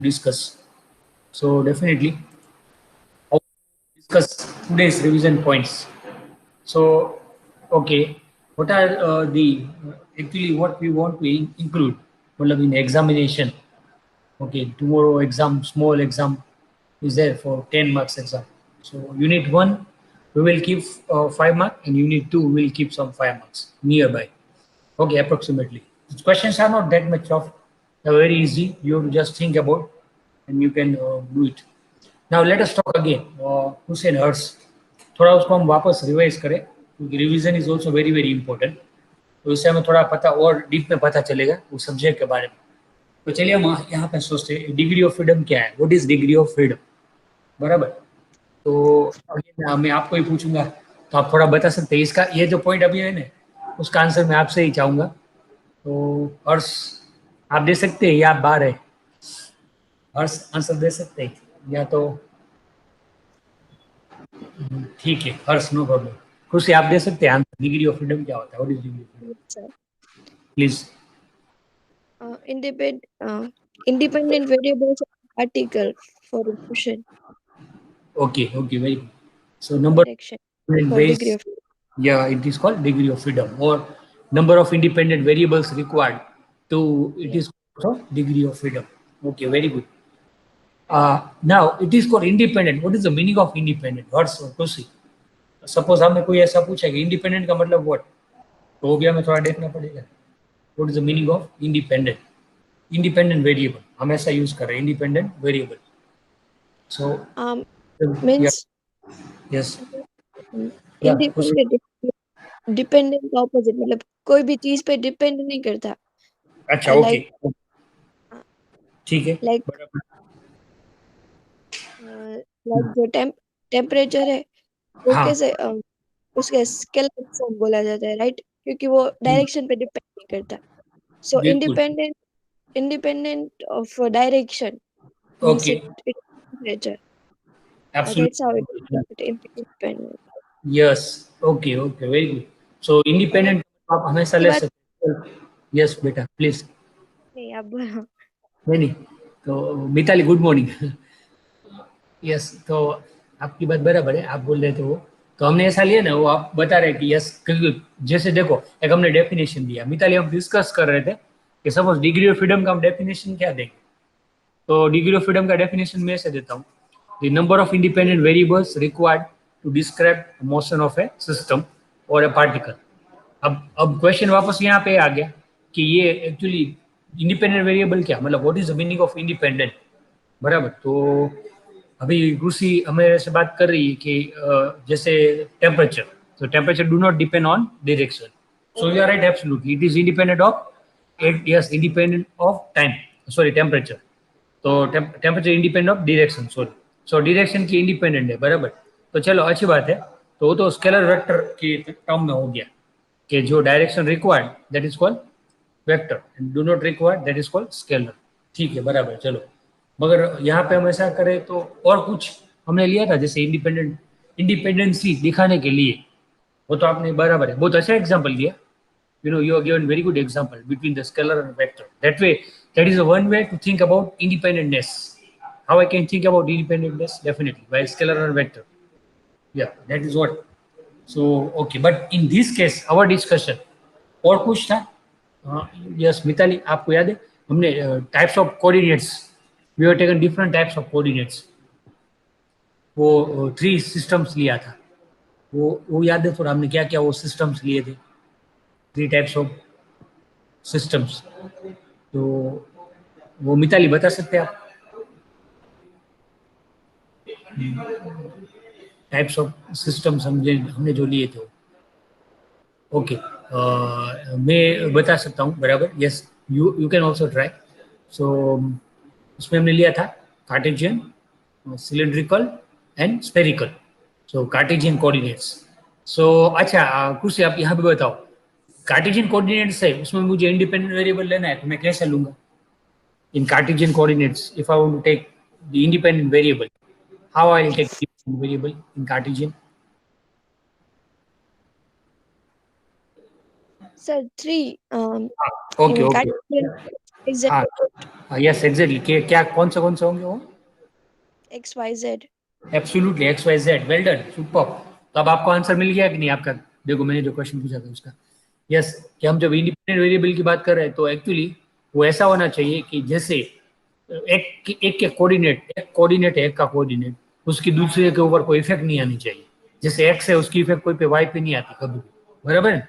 discuss. So definitely I'll discuss today's revision points. So okay, what are the actually what we want to include मतलब in examination. Okay, tomorrow exam, small exam is there for 10 marks exam. So unit 1 we will keep 5 marks, and unit 2 we will keep some 5 marks nearby. Okay, approximately. The questions are not that much of, they're very easy. You have to just think about and you can do it. Now let us talk again. Hussein Hers. थोड़ा उसको हम वापस revise करें क्योंकि revision is also very very important. तो इससे हमें थोड़ा पता और डीप में पता चलेगा उस सब्जेक्ट के बारे में. तो चलिए हम यहाँ पे सोचते हैं डिग्री ऑफ फ्रीडम क्या है. What is degree of freedom. बराबर. तो अगेन मैं आपको ही पूछूंगा तो आप थोड़ा बता सकते हैं इसका ये जो पॉइंट अभी है ना उसका आंसर मैं आपसे ही चाहूंगा. तो हर्ष आप दे सकते हैं या आप बाहर है. हर्ष आंसर दे सकते हैं या तो ठीक है. हर्ष नो प्रॉब्लम. खुशी आप दे सकते हैं आंसर. डिग्री ऑफ फ्रीडम क्या होता है. What is degree of freedom. Sir. Please. Independent variables article for inclusion okay okay very good. So number direction of for ways, degree of yeah, it is called degree of freedom, or number of independent variables required to, it yeah. is called degree of freedom. Okay, very good. Now it is called independent. What is the meaning of independent. What's खुशी. Suppose हमने कोई ऐसा पूछा कि independent का मतलब what, तो हो गया. मैं थोड़ा देखना पड़ेगा. What is the meaning of independent. Independent variable हम ऐसा यूज कर रहे हैं. Independent variable. सो या. Means yes. या खुशी. independent डिपेंडेंट का ऑपोजिट मतलब कोई भी चीज पे डिपेंड नहीं करता. अच्छा ओके. लाइक ठीक है. लाइक बराबर. लाइक जो टेम्परेचर है वो हाँ. कैसे उसके स्केलर फॉर्म बोला जाता है राइट क्योंकि वो डायरेक्शन पे डिपेंड नहीं करता. सो बिल्कुल. independent of direction means okay. it temperature. That's how absolutely. it independent. Yes. Okay okay very good. So और एक इंडिपेंडेंट आप हमेशा की ले बात सकते हो. यस बेटा प्लीज. नहीं आप बोलो. नहीं. तो मिताली गुड मॉर्निंग. यस. तो आपकी बात बराबर है. आप बोल रहे थे वो, तो हमने ऐसा लिया ना, वो आप बता रहे कि यस, क्योंकि जैसे देखो एक हमने डेफिनेशन दिया. मिताली हम डिस्कस कर रहे थे कि सपोज डिग्री ऑफ फ्रीडम का हम डेफिनेशन क्या देंगे. तो डिग्री ऑफ फ्रीडम का डेफिनेशन मैं ऐसे देता हूँ. The number of independent variables required to describe motion of a system और ए पार्टिकल. अब क्वेश्चन वापस यहाँ पे आ गया कि ये एक्चुअली इंडिपेंडेंट वेरिएबल क्या मतलब. What is the meaning of independent. बराबर. तो अभी रूसी हमें से बात कर रही है कि जैसे टेम्परेचर. तो temperature do not depend on direction. So you are right absolutely. It is independent of it. Yes, independent of time. Sorry temperature. तो temperature independent of direction. Sorry. So direction की इंडिपेंडेंट है. बराबर. तो चलो अच्छी बात है. तो वो तो स्केलर वेक्टर की टर्म में हो गया कि जो direction required that is called vector and do not required that is called scalar. ठीक है बराबर. चलो. मगर यहाँ पे हम ऐसा करें तो और कुछ हमने लिया था जैसे इंडिपेंडेंसी दिखाने के लिए. वो तो आपने बराबर है. बहुत अच्छा एग्जाम्पल दिया. You have given very good example between the scalar and vector. That way, that is one way to think about independentness. How I can think about independentness? Definitely by scalar and vector. Yeah, that is what. So okay, but in this case, our discussion और कुछ था. Yes Mitali आपको याद है हमने types of coordinates, we have taken different types of coordinates. वो 3 systems लिया था. वो याद है थोड़ा हमने क्या क्या वो सिस्टम्स लिए थे. 3 टाइप्स ऑफ सिस्टम्स. तो वो मिताली बता सकते हैं आप टाइप्स ऑफ सिस्टम्स हमने जो लिए थे. ओके. मैं बता सकता हूँ. बराबर. Yes, you can also try. So उसमें हमने लिया था Cartesian, cylindrical and spherical. So Cartesian coordinates. So अच्छा कुछ आप यहाँ पे बताओ कार्टेशियन कोऑर्डिनेट्स है उसमें मुझे इंडिपेंडेंट वेरिएबल लेना है तो मैं कैसे लूंगा. In Cartesian coordinates, if I want to take the independent variable, how I will take the independent variable in Cartesian? Sir, three Okay, in okay. Cartesian हाँ, यस एग्जैक्टली, क्या कौन से होंगे वो? XYZ। Absolutely, X Y Z, well done, super. तो अब आपको answer मिल गया कि नहीं आपका? देखो मैंने जो क्वेश्चन पूछा था उसका, यस, कि हम जब इंडिपेंडेंट वेरिएबल की बात कर रहे हैं तो एक्चुअली वो ऐसा होना चाहिए कि जैसे एक के कोऑर्डिनेट, एक कोऑर्डिनेट है, एक का कोऑर्डिनेट, उसकी दूसरे के ऊपर कोई इफेक्ट नहीं आनी चाहिए। जैसे एक्स है उसकी इफेक्ट कोई पे वाई पे नहीं आती कभी भी, बराबर है?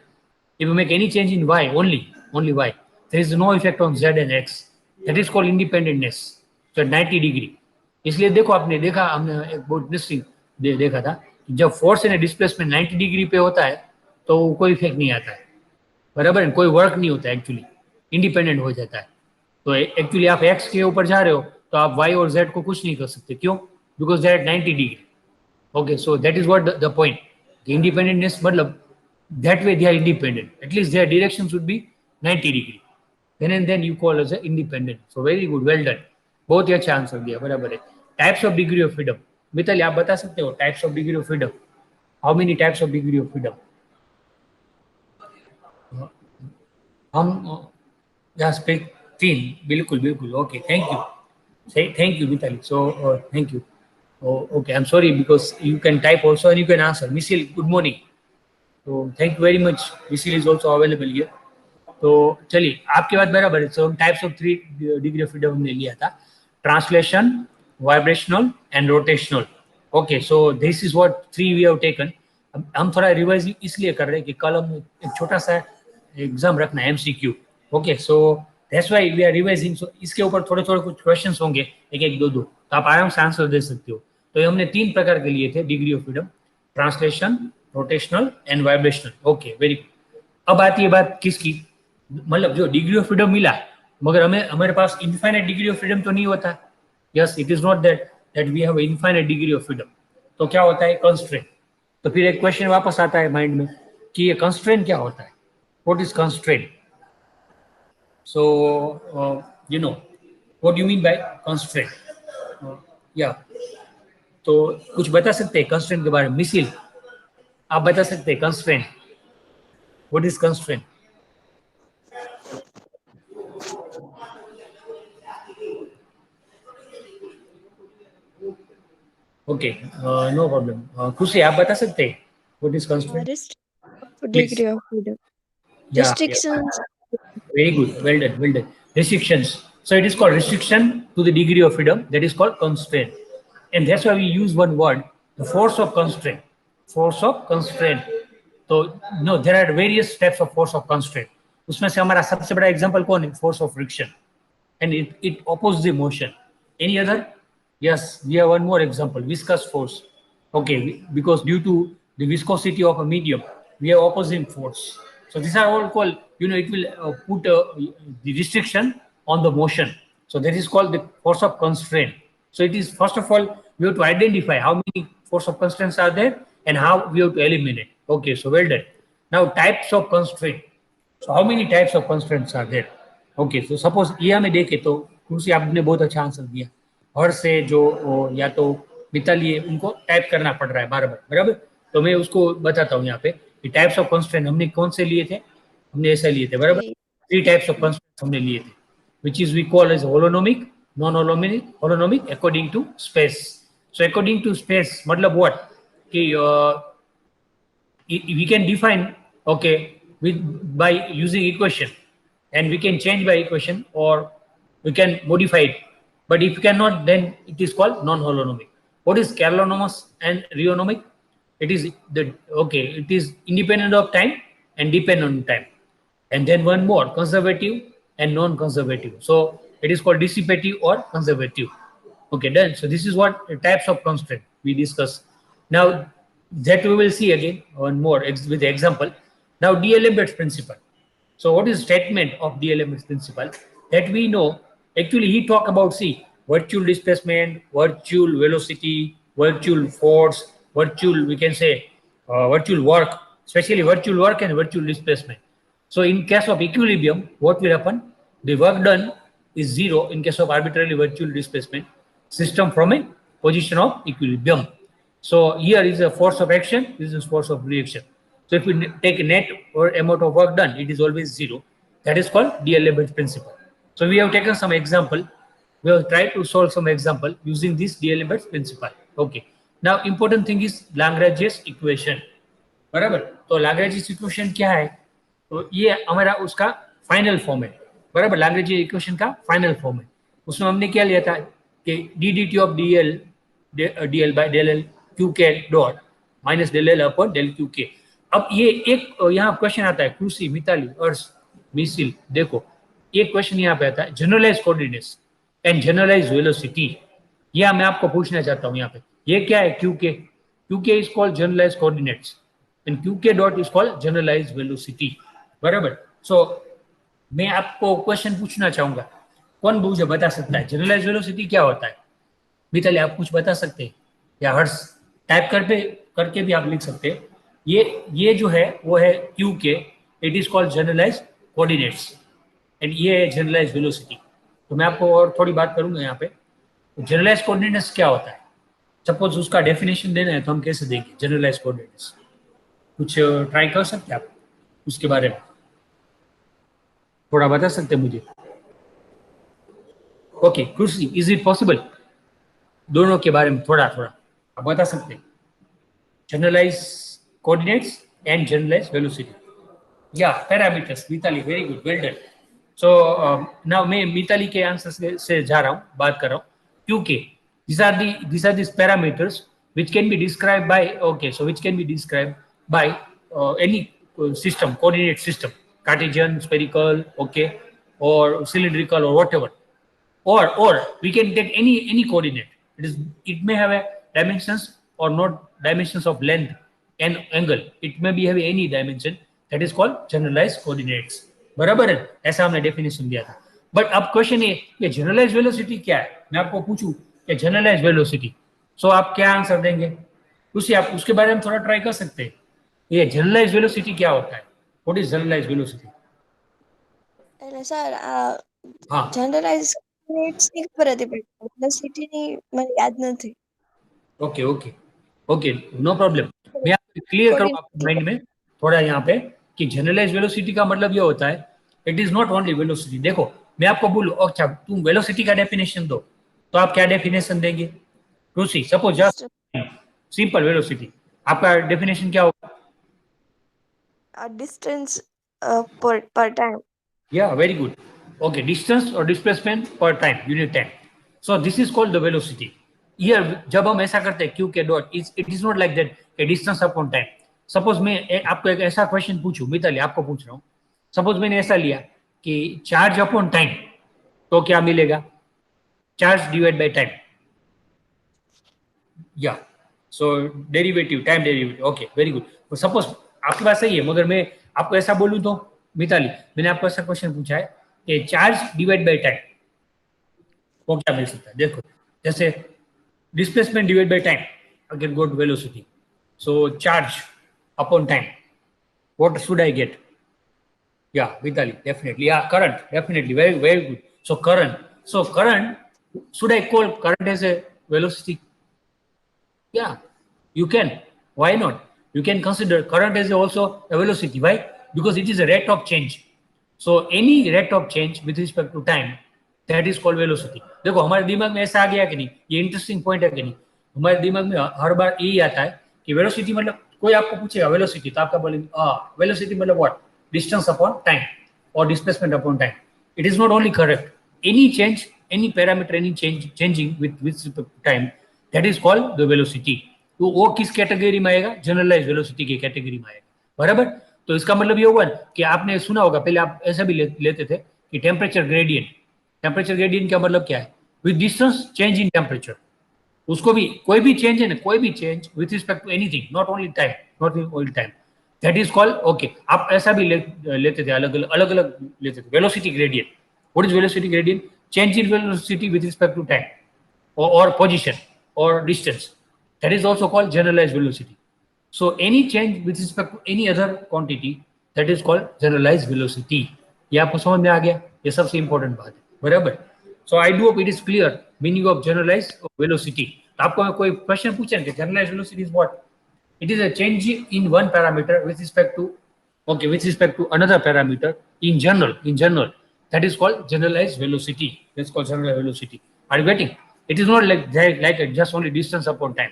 If you make any change in y only y, there is no effect on z and x. That is called independentness. So 90 degree. इसलिए देखो, आपने देखा, हमने एक बहुत इंटरेस्टिंग देखा था कि जब फोर्स एंड डिस्प्लेसमेंट 90 डिग्री पे होता है तो कोई इफेक्ट नहीं आता है, बराबर है? कोई वर्क नहीं होता है एक्चुअली, इंडिपेंडेंट हो जाता है। तो एक्चुअली आप एक्स के ऊपर जा रहे हो तो आप वाई और जेड को कुछ नहीं कर सकते, क्यों? Because they are 90 degree. Okay, so that is what the point. The independentness, matlab, that way they are independent. At least their direction should be 90 degree. Then and then you call as a independent. So very good, well done. बहुत ही अच्छा answer दिया, बराबर है। Types of degree of freedom, Mitali आप बता सकते हो types of degree of freedom? How many types of degree of freedom? हम यहाँ पे तीन, बिल्कुल बिल्कुल, ओके, थैंक यू, सही, thank you Mitali, so thank you. Okay, I'm sorry because you can type also and you can answer. Misil, good morning. तो thank you very much. Misil is also available here. तो चलिए, आपकी बात बराबर है। So types of 3 degree of freedom हमने लिया था, translation, vibrational and rotational. Okay, so this is what 3 we have taken. हम थोड़ा रिवाइज इसलिए कर रहे हैं कि कल हम एक छोटा सा एग्जाम रखना है, MCQ. Okay, so that's why we are revising. So इसके ऊपर थोड़े थोड़े कुछ क्वेश्चंस होंगे, एक एक दो दो, तो आप आराम से आंसर दे सकते हो। तो ये हमने 3 प्रकार के लिए थे degree of freedom, translation, rotational and vibrational. Okay, very good. अब आती है बात किसकी, मतलब जो डिग्री ऑफ फ्रीडम मिला, मगर हमें, हमारे पास इनफाइनाइट डिग्री ऑफ फ्रीडम तो नहीं होता। Yes, it is not that that we have infinite degree of freedom. तो क्या होता है? कंस्ट्रेंट। तो फिर एक क्वेश्चन वापस आता है माइंड में कि ये कंस्ट्रेंट क्या होता है? What is constraint? So you know what you mean by constraint? या तो कुछ बता सकते हैं कंस्ट्रेंट के बारे में? मिसिल, आप बता सकते हैं constraint, what is constraint? Okay, no problem. Khushi, आप बता सकते हैं what is constraint? Please. Degree of freedom. Yeah, yeah. Restrictions. Very good. Well done. Well done. Restrictions. So it is called restriction to the degree of freedom. That is called constraint. And that's why we use one word, the force of constraint. Force of constraint. So no, there are various steps of force of constraint. उसमें से हमारा सबसे बड़ा example कौन है? Force of friction, and it opposes the motion. Any other? Yes, we have one more example, viscous force. Okay, because due to the viscosity of a medium, we have opposing force. So these are all called, it will put the restriction on the motion. So that is called the force of constraint. So it is, first of all, we have to identify how many force of constraints are there and how we have to eliminate. Okay, so well done. Now types of constraint. So how many types of constraints are there? Okay, तो suppose ये हमें देखे तो कुर्सी, आपने बहुत अच्छा answer दिया। हर से जो या तो मिताली है, उनको टाइप करना पड़ रहा है बार बार, बराबर? तो मैं उसको बताता हूँ यहाँ पे कि टाइप्स ऑफ कंस्ट्रेंट हमने कौन से लिए थे, हमने ऐसा लिए थे, बराबर? 3 टाइप्स ऑफ कंस्ट्रेंट हमने लिए थे, which is we call as holonomic, non holonomic, holonomic according to space. So according to space मतलब व्हाट, कि we can define, okay, with by using equation, and we can change by equation or we can modify it, but if you cannot, then it is called non-holonomic. What is Carlonomous and Rheonomic? It is the, okay, it is independent of time and dependent on time. And then one more, conservative and non-conservative. So it is called dissipative or conservative. Okay, done. So this is what types of constraint we discuss. Now that we will see again one more with the example. Now D'Alembert's principle. So what is statement of D'Alembert's principle? That we know, actually he talk about, see, virtual displacement, virtual velocity, virtual force, virtual, we can say, virtual work, especially virtual work and virtual displacement. So in case of equilibrium, what will happen? The work done is zero in case of arbitrarily virtual displacement system from a position of equilibrium. So here is a force of action, this is force of reaction. So if we take a net or amount of work done, it is always zero. That is called D'Alembert's principle. So we have taken some example. We have tried to solve some example using this D'Alembert principle. Okay. Now important thing is Lagrange's equation. बराबर. तो Lagrange's equation क्या है? तो ये हमारा उसका final form है. बराबर. Lagrange इक्वेशन का फाइनल फॉर्म है. उसमें हमने क्या लिया था कि D D T of D L by del L Q K dot minus del L upon del Q K. अब ये एक यहाँ क्वेश्चन आता है, क्रूसी, मिताली, अर्श, मिसिल, देखो एक क्वेश्चन यहाँ पे आता है, generalize coordinates and generalize velocity. यह मैं आपको पूछना चाहता हूँ यहाँ पे, ये क्या है? QK. QK is called generalize coordinates and QK dot is called generalize velocity. बराबर. सो मैं आपको क्वेश्चन पूछना चाहूंगा, कौन मुझे बता सकता है जनरलाइज वेलोसिटी क्या होता है? मिताली आप कुछ बता सकते हैं या हर्ष टाइप करके भी आप लिख सकते हैं. ये जो है वो है QK, it is called generalize coordinates and ये है जनरलाइज वेलोसिटी. तो मैं आपको और थोड़ी बात करूंगा यहाँ पे. जनरलाइज कोऑर्डिनेट्स क्या होता है? सपोज उसका डेफिनेशन देना है तो हम कैसे देंगे जनरलाइज कोऑर्डिनेट्स? कुछ ट्राई कर सकते हैं आप उसके बारे में, थोड़ा बता सकते हैं मुझे? ओके कृषि, इज इट पॉसिबल? दोनों के बारे में थोड़ा आप बता सकते हैं, generalize coordinates and generalize velocity. या parameters. Mitali, very good, well done. So now मैं मिताली के आंसर से जा रहा हूँ, बात कर रहा हूँ. क्योंकि these are these parameters which can be described by, okay, so which can be described by any system, coordinate system, Cartesian, spherical, okay, or cylindrical or whatever, or we can take any coordinate. It may have a dimensions or not dimensions of length and angle. It may be have any dimension. That is called generalized coordinates. बराबर है, ऐसा हमने definition दिया था. But अब question ये generalise velocity क्या है? मैं आपको पूछूं कि जनरलाइज वेलोसिटी, सो आप क्या आंसर देंगे? उसी आप उसके बारे में थोड़ा ट्राई कर सकते हैं. ये जनरलाइज वेलोसिटी क्या होता है? What is generalize velocity? એટલે સર हाँ, જનરલાઇઝ રેટ્સ ની ખબર હતી પણ વેલોસિટી ની મને યાદ નથી. Okay, no problem. मैं आपको क्लियर करूँ आपके माइंड में थोड़ा यहाँ पे कि जनरलाइज वेलोसिटी का मतलब ये होता है, it is not only velocity. देखो मैं आपको बोलूँ, अच्छा तुम वेलोसिटी का डेफिनेशन दो, तो आप क्या डेफिनेशन देंगे? रुचि, सपोज जस्ट सिंपल वेलोसिटी, आपका डेफिनेशन क्या होगा? डिस्टेंस पर time. Yeah, very good. Okay, distance or displacement per time, unit time. So this is called the velocity. Here, जब हम ऐसा करते हैं Q के dot, it is not like that a distance upon time. Suppose मैं आपको एक ऐसा क्वेश्चन पूछूं, मिताली आपको पूछ रहा हूँ, सपोज मैंने ऐसा लिया कि चार्ज अपॉन टाइम, तो क्या मिलेगा? Charge divide by time. या so derivative, time derivative. Okay, very good. तो सपोज आपके पास सही है, मगर मैं आपको ऐसा बोलूं तो मिताली, मैंने आपको ऐसा क्वेश्चन पूछा है कि चार्ज डिवाइड बाय टाइम, वो क्या मिल सकता है? देखो जैसे displacement divide by time, again go to velocity. So charge upon time, what should I get? Yeah, Vitali, definitely. Yeah, current, definitely. Very, very good. So current. So current, should I call current as a velocity? Yeah, you can. Why not? You can consider current as also a velocity. Why? Because it is a rate of change. So any rate of change with respect to time, that is called velocity. देखो हमारे दिमाग में ऐसा आ गया कि नहीं, ये interesting point है कि नहीं. हमारे दिमाग में हर बार यही आता है कि वेलोसिटी मतलब, कोई आपको पूछेगा वेलोसिटी तो आपका बोलेंगे वेलोसिटी मतलब व्हाट? डिस्टेंस अपॉन टाइम और displacement upon time. It is not only correct. Any change, any parameter, any changing with time, that is called the velocity. तो वो किस कैटेगरी में आएगा? जनरलाइज वेलोसिटी की कैटेगरी में आएगा. बराबर. तो इसका मतलब ये हुआ कि आपने सुना होगा, पहले आप ऐसा भी लेते थे कि टेम्परेचर ग्रेडियंट. टेम्परेचर ग्रेडियंट का मतलब क्या है? With distance change in temperature. उसको भी कोई भी चेंज है ना, कोई भी change with respect to anything, not only time, not only time, that is called. Okay, आप ऐसा भी लेते थे, अलग अलग लेते थे. Velocity gradient, what is velocity gradient? Change in velocity with respect to time और पोजिशन और distance, that is also called generalize velocity. So any change with respect to any other quantity, that is called generalize velocity. ये आपको समझ में आ गया? ये सबसे important बात है. बराबर. So I do hope it is clear meaning of generalize velocity. आपको कोई क्वेश्चन पूछे कि generalize velocity is what? It is a change in one parameter with respect to, okay, with respect to another parameter in general. That is called generalized velocity. That's called generalized velocity. Are you getting? It is not like just only distance upon time.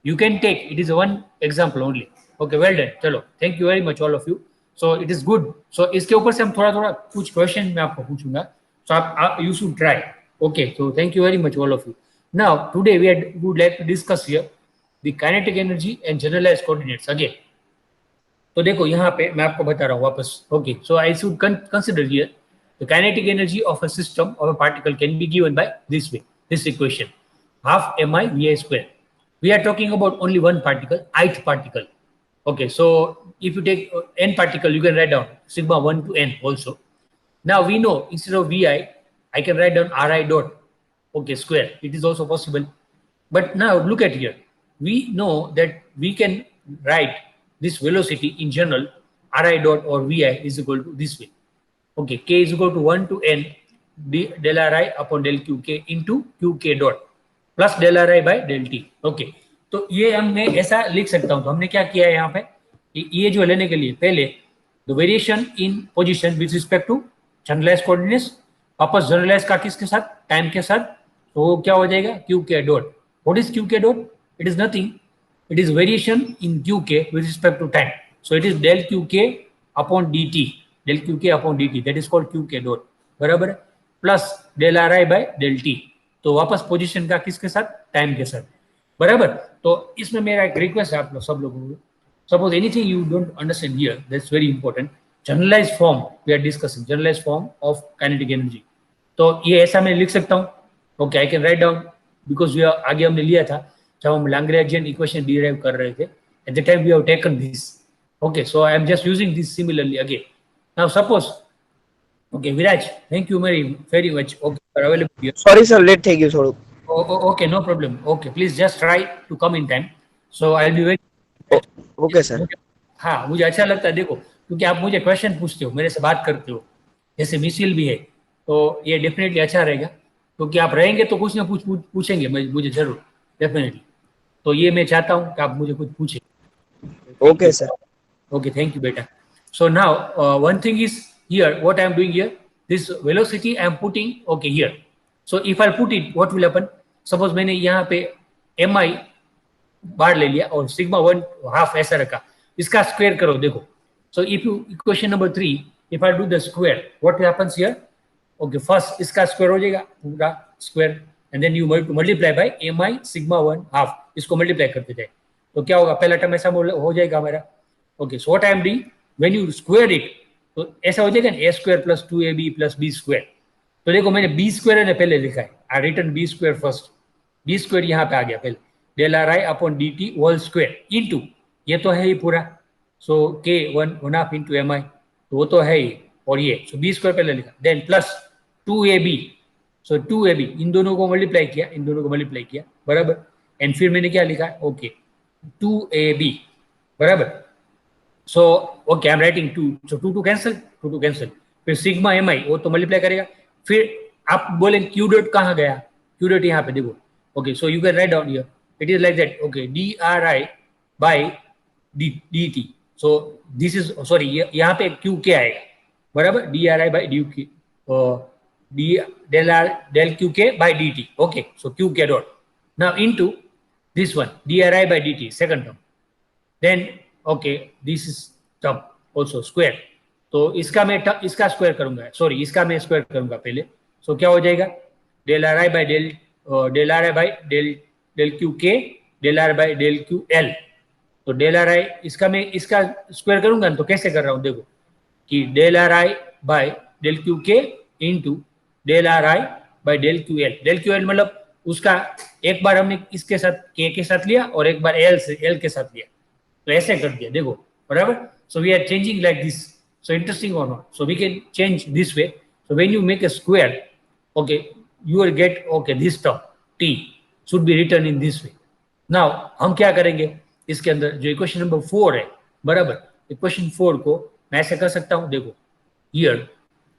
You can take, it is one example only. Okay, well done. चलो, thank you very much all of you. So it is good. So इसके ऊपर से हम थोड़ा थोड़ा कुछ question मैं आपको पूछूंगा. So आप you should try. Okay, so thank you very much all of you. Now today would like to discuss here the kinetic energy and generalized coordinates again. तो देखो यहाँ पे मैं आपको बता रहा हूँ वापस. Okay, so I should consider here the kinetic energy of a system of a particle can be given by this way, this equation, half mi vi square. We are talking about only one particle, ith particle. Okay, so if you take n particle, you can write down sigma 1 to n also. Now we know instead of vi, I can write down ri dot, okay, square. It is also possible. But now look at here. We know that we can write this velocity in general, ri dot or vi is equal to this way. Okay, k is equal to 1 to n del ri upon del qk into qk dot plus del ri by del t. Okay, तो ये हमने ऐसा लिख सकता हूँ. तो हमने क्या किया है यहाँ पे, ये जो लेने के लिए पहले the variation in position with respect to generalize coordinates, वापस जनरलाइज का किसके साथ, टाइम के साथ. तो क्या हो जाएगा, क्यू के डॉट. व्हाट इज क्यू के dot? It is nothing, it is variation in qk with respect to time. So it is del qk upon dt, del qk upon dt, that is called qk dot, बराबर, plus del ri by del t. तो वापस position का किसके साथ, time के साथ, बराबर. तो इसमें मेरा एक रिक्वेस्ट है आप लोग सब लोगों को, suppose anything you don't understand here, that's very important. Generalize form we are discussing, generalize form of kinetic energy. तो ये ऐसा मैं लिख सकता हूँ. Okay, I can write down, because आगे हमने लिया था जब हम लैग्रेंजियन इक्वेशन डिराइव कर रहे थे. At the time we have taken this. Okay, so I am just using this similarly again. Now suppose, okay Viraj, thank you very much. Okay, for availability. Sorry sir, late થઈ ગયું થોડું. Okay, no problem. Okay, please just try to come in time. So I will be very. Okay sir. हाँ, मुझे अच्छा लगता है देखो, क्योंकि आप मुझे क्वेश्चन पूछते हो, मेरे से बात करते हो, जैसे मिसिल भी है, तो ये डेफिनेटली अच्छा रहेगा. क्योंकि आप रहेंगे तो कुछ ना कुछ पूछेंगे मुझे जरूर, डेफिनेटली. तो ये मैं चाहता हूँ कि आप मुझे कुछ पूछें. Okay sir. Okay, thank you बेटा. So now one thing is here, what I am doing here, this velocity I am putting okay here. So if I put it, what will happen, suppose मैंने यहाँ पे M आई बार ले लिया और sigma 1 half ऐसा रखा, इसका स्क्वायर करो देखो. So if you, equation number 3, if I do the square, what happens here. Okay, first इसका स्क्वायर हो जाएगा पूरा square, and then you multiply by M I sigma 1 half, इसको मल्टीप्लाई करते जाए. तो क्या होगा, पहला टर्म ऐसा हो जाएगा हमारा. Okay, so what I am doing, when you square it, तो ऐसा हो जाएगा A square plus 2ab plus B square. तो देखो मैंने बी स्क्वायर ने पहले लिखा है, I written B square first. B square यहाँ पे आ गया पहले, del R I upon D T whole square into, ये तो है ही पूरा, सो के 1/2 इंटू एम आई, तो वो तो है ही, और ये सो बी स्क्वायर पहले लिखा, देन प्लस 2ab. सो 2ab, इन दोनों को मल्टीप्लाई किया, इन दोनों को मल्टीप्लाई किया, बराबर. एंड फिर मैंने क्या लिखा, ओके 2ab, बराबर. So okay, I am writing 2, so 2 cancel, फिर सिग्मा एम आई वो तो मल्टीप्लाई करेगा. फिर आप बोले क्यू डॉट कहाँ गया, क्यू डॉट यहाँ पे देखो. Okay, so you can write down here, it is like that. Okay, D R I by D T. So this is, sorry यहाँ पे क्यू के आएगा, बराबर, D R I by D के, D del qk by dt. Okay, so qk dot. Now into this one, dri by dt, second term. Then okay, this is term also square. तो इसका मैं इसका square करूंगा, sorry इसका मैं square करूंगा पहले. सो क्या हो जाएगा, del R I by del R I by del Q K del R by del Q L. तो डेल आर आई इसका मैं इसका स्क्वायर करूंगा, तो कैसे कर रहा हूँ देखो, कि del R I by del Q K into del R I by del Q L. Del Q L मतलब उसका एक बार हमने इसके साथ के साथ लिया और एक बार एल के साथ लिया, तो ऐसे कर दिया देखो, बराबर. So we are changing like this. So interesting or not? So we can change this way. So when you make a square, okay, you will get, okay, this term t should be written in this way. Now हम क्या करेंगे, इसके अंदर जो equation number 4 है, बराबर, equation 4 को मैं ऐसे कर सकता हूँ देखो. Here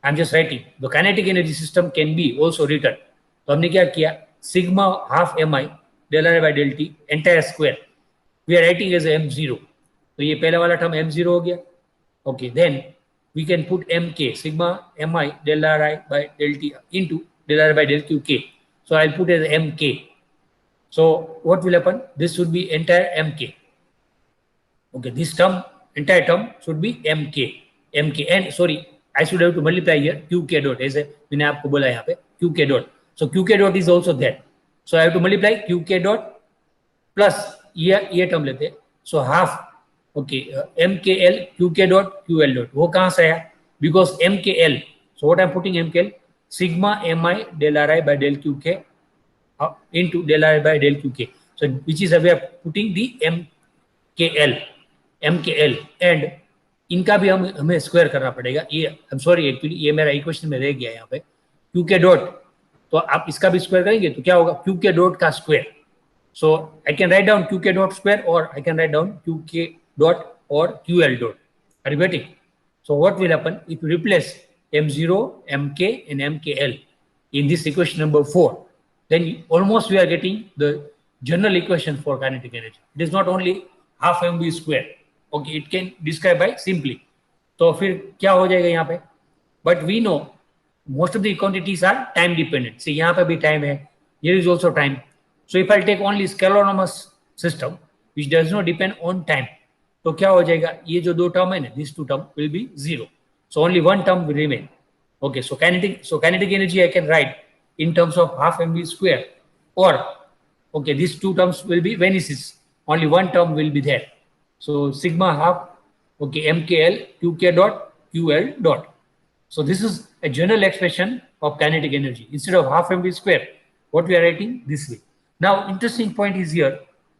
I am just writing the kinetic energy system can be also written. तो हमने क्या किया, sigma half M I del R by del T entire square we are writing as m0. तो ये पहला वाला टर्म m0 हो गया. Okay, then we can put mk, sigma mi del ri by del t into del ri by del q k. So I'll put as mk. So what will happen? This should be entire mk. Okay, this term, entire term should be mk. And sorry, I should have to multiply here qk dot, as मैंने आपको बोला यहाँ पे qk dot. So qk dot is also there. So I have to multiply qk dot plus ये term लेते हैं. So half, okay, mkl qk dot ql dot. वो कहाँ से आया? Because mkl. So what I'm putting mkl? Sigma mi del ri by del qk into del ri by del qk. So which is a way of putting the mkl and इनका भी हमें square करना पड़ेगा. ये आई am sorry, actually ये मेरा equation में रह गया यहाँ पे. qk डॉट, तो आप इसका भी स्क्वायर करेंगे तो क्या होगा? qk डॉट का square. So I can write down qk dot square और I can write down qk dot और ql dot. Are you getting? So what will happen if you replace m0, mk and mkl in this equation number 4, then almost we are getting the general equation for kinetic energy. It is not only half mv square. Okay, it can describe by simply. तो फिर क्या हो जाएगा यहाँ पे? But we know most of the quantities are time dependent. See, यहाँ पे भी time है. Here is also time. So if I take only scalonymous system which does not depend on time, तो क्या हो जाएगा? ये जो दो term है ना, these two term will be zero. So only one term will remain. Okay, so kinetic energy I can write in terms of half mv square, or okay, these two terms will be vanishes. Only one term will be there. So sigma half, okay, mkl qk dot ql dot. So this is a general expression of kinetic energy. Instead of half mv square, what we are writing this way. Now interesting point is here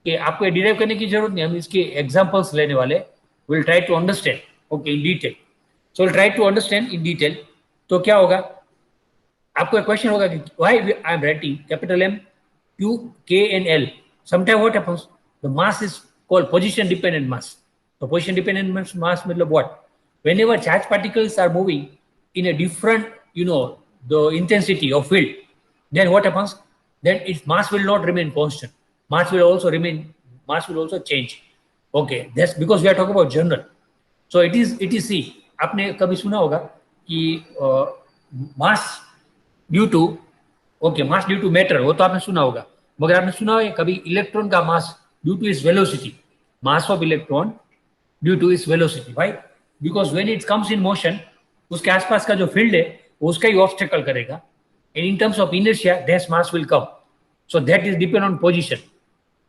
कि आपको ये derive करने की जरूरत नहीं, हम इसके examples लेने वाले. We'll try to understand, okay, in detail. So we'll try to understand in detail. तो क्या होगा? आपको एक क्वेश्चन होगा कि why I am writing capital M, Q, K and L. Sometimes what happens? The mass is called position dependent mass. So position dependent mass means what? Whenever charged particles are moving in a different, the intensity of field, then what happens? Then its mass will not remain constant. Mass will also change. Okay, that's because we are talking about general. So it is see, आपने कभी सुना होगा कि mass due to matter, वो तो आपने सुना होगा. मगर आपने सुना है कभी इलेक्ट्रॉन का मास due to its velocity, mass of electron due to its velocity. Why? Because when it comes in motion, उसके आसपास का जो फील्ड है वो उसका ही ऑब्स्टेकल करेगा. And in terms of inertia, that mass will come. So that is depend on position.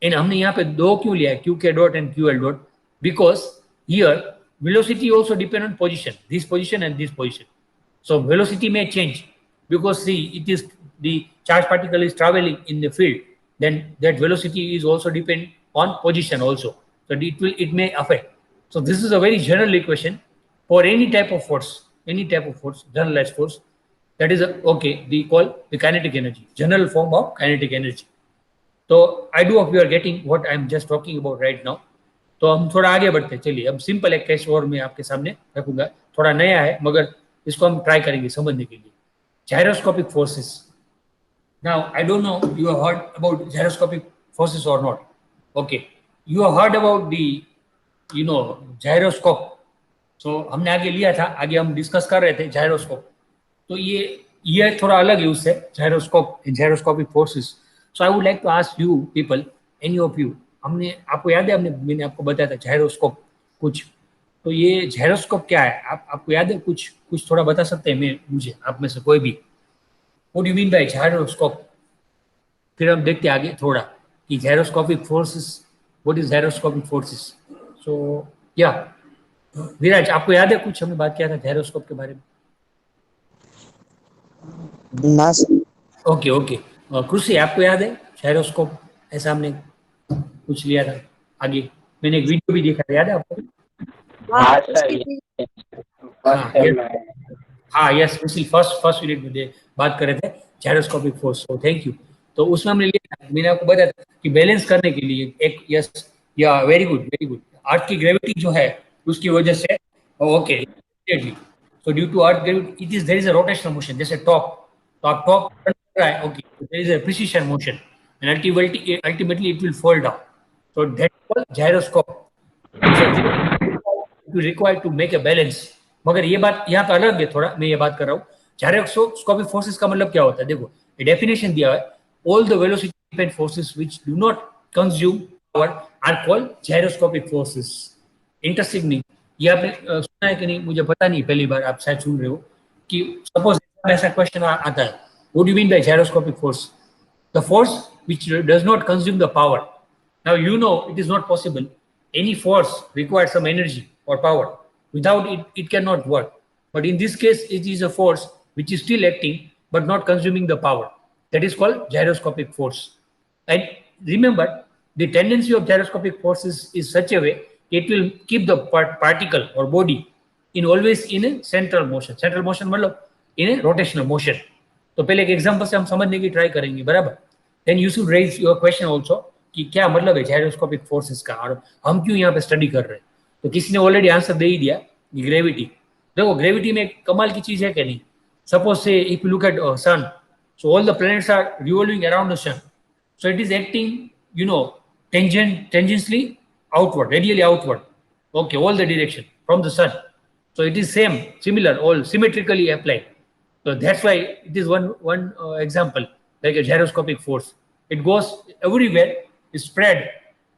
And हमने यहाँ पे दो क्यों लिया है, qk dot and ql dot? Because here velocity also depend on position, this position and this position. So velocity may change because see, it is the charged particle is traveling in the field. Then that velocity is also depend on position also. So it may affect. So this is a very general equation for any type of force, generalized force. That is we call the kinetic energy, general form of kinetic energy. So I do hope you are getting what I am just talking about right now. तो हम थोड़ा आगे बढ़ते हैं. चलिए अब simple एक case और मैं आपके सामने रखूंगा. थोड़ा नया है मगर इसको हम ट्राई करेंगे समझने के लिए. Gyroscopic forces. Now I don't know you have heard about gyroscopic forces or not. Okay, you have heard about the gyroscope. So हमने आगे लिया था, आगे हम डिस्कस कर रहे थे gyroscope. तो ये थोड़ा अलग है उससे, gyroscopic forces. So I would like to ask you people, any of you, आपको याद है मैंने आपको बताया था gyroscope कुछ. तो ये gyroscope क्या है? आपको याद है कुछ थोड़ा बता सकते हैं मुझे, आप में से कोई भी? What do you mean by gyroscope? फिर हम देखते आगे थोड़ा कि gyroscopic forces, what is gyroscopic forces? So yeah, विराज आपको याद है कुछ हमने बात किया था gyroscope के बारे में? ना सर. ओके. कृषि आपको याद है gyroscope? ऐसा हमने कुछ लिया था आगे, मैंने एक वीडियो भी देखा, याद है आपको? हाँ यस, मिसिल फर्स्ट यूनिट में बात कर रहे थे जायरोस्कोपिक फोर्स. तो थैंक यू. तो उसमें हमने लिया, मैंने आपको बताया कि बैलेंस करने के लिए एक यस या वेरी गुड अर्थ की ग्रेविटी जो है उसकी वजह से okay. So due to earth gravity there is a rotational motion. जैसे टॉप, तो आप टॉप कर रहा है, okay, there is a precision motion and ultimately it will fall down. So that is called gyroscope. So you require to make a balance मगर ये बात यहाँ पे अलग है थोड़ा, मैं ये बात कर रहा हूँ जायरोस्कोपिक फोर्सेस का मतलब क्या होता है। देखो ये डेफिनेशन दिया है, all the velocity dependent forces which do not consume power are called gyroscopic forces. Interesting नहीं, ये आपने सुना है कि नहीं मुझे पता नहीं, पहली बार आप शायद सुन रहे हो कि सपोज ऐसा क्वेश्चन आता है, what do you mean by gyroscopic force? The force which does not consume the power. Now you know it is not possible. Any force requires some energy or power. Without it, it cannot work. But in this case, it is a force which is still acting but not consuming the power. That is called gyroscopic force. And remember, the tendency of gyroscopic force is such a way it will keep the particle or body in always in a central motion. Central motion मतलब in a rotational motion. तो पहले एक example से हम समझने की try करेंगे, बराबर। Then you should raise your question also कि क्या मतलब है जायरोस्कोपिक फोर्सेस का और हम क्यों यहाँ पे स्टडी कर रहे हैं। तो किसी ने ऑलरेडी आंसर दे ही दिया, ग्रेविटी। देखो ग्रेविटी में एक कमाल की चीज है कि नहीं, सपोज से if you look at sun, so all the planets are revolving around the sun, so it is acting, you know, tangentially outward, radially outward, okay, all the direction from the sun. So it is similar, all symmetrically applied. So that's why it is one example, like a gyroscopic force. It goes everywhere, is spread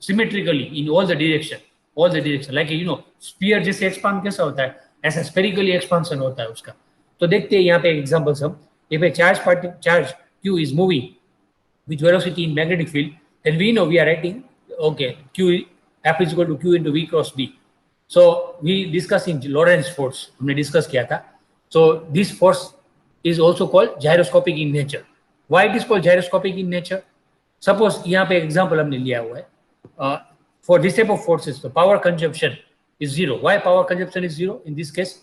symmetrically in all the direction. Like you know, sphere जैसे expand कैसा होता है, ऐसा spherically expansion होता है उसका। तो देखते हैं यहाँ पे examples हम, if a charge Q is moving with velocity in magnetic field, then we know we are writing, okay, Q F is equal to Q into V cross B. So we discussing Lorentz force, हमने discuss किया था। So this force is also called gyroscopic in nature. Why it is called gyroscopic in nature? Suppose यहाँ पे example हमने लिया हुआ है, for this type of forces the power consumption is zero. Why power consumption is zero in this case?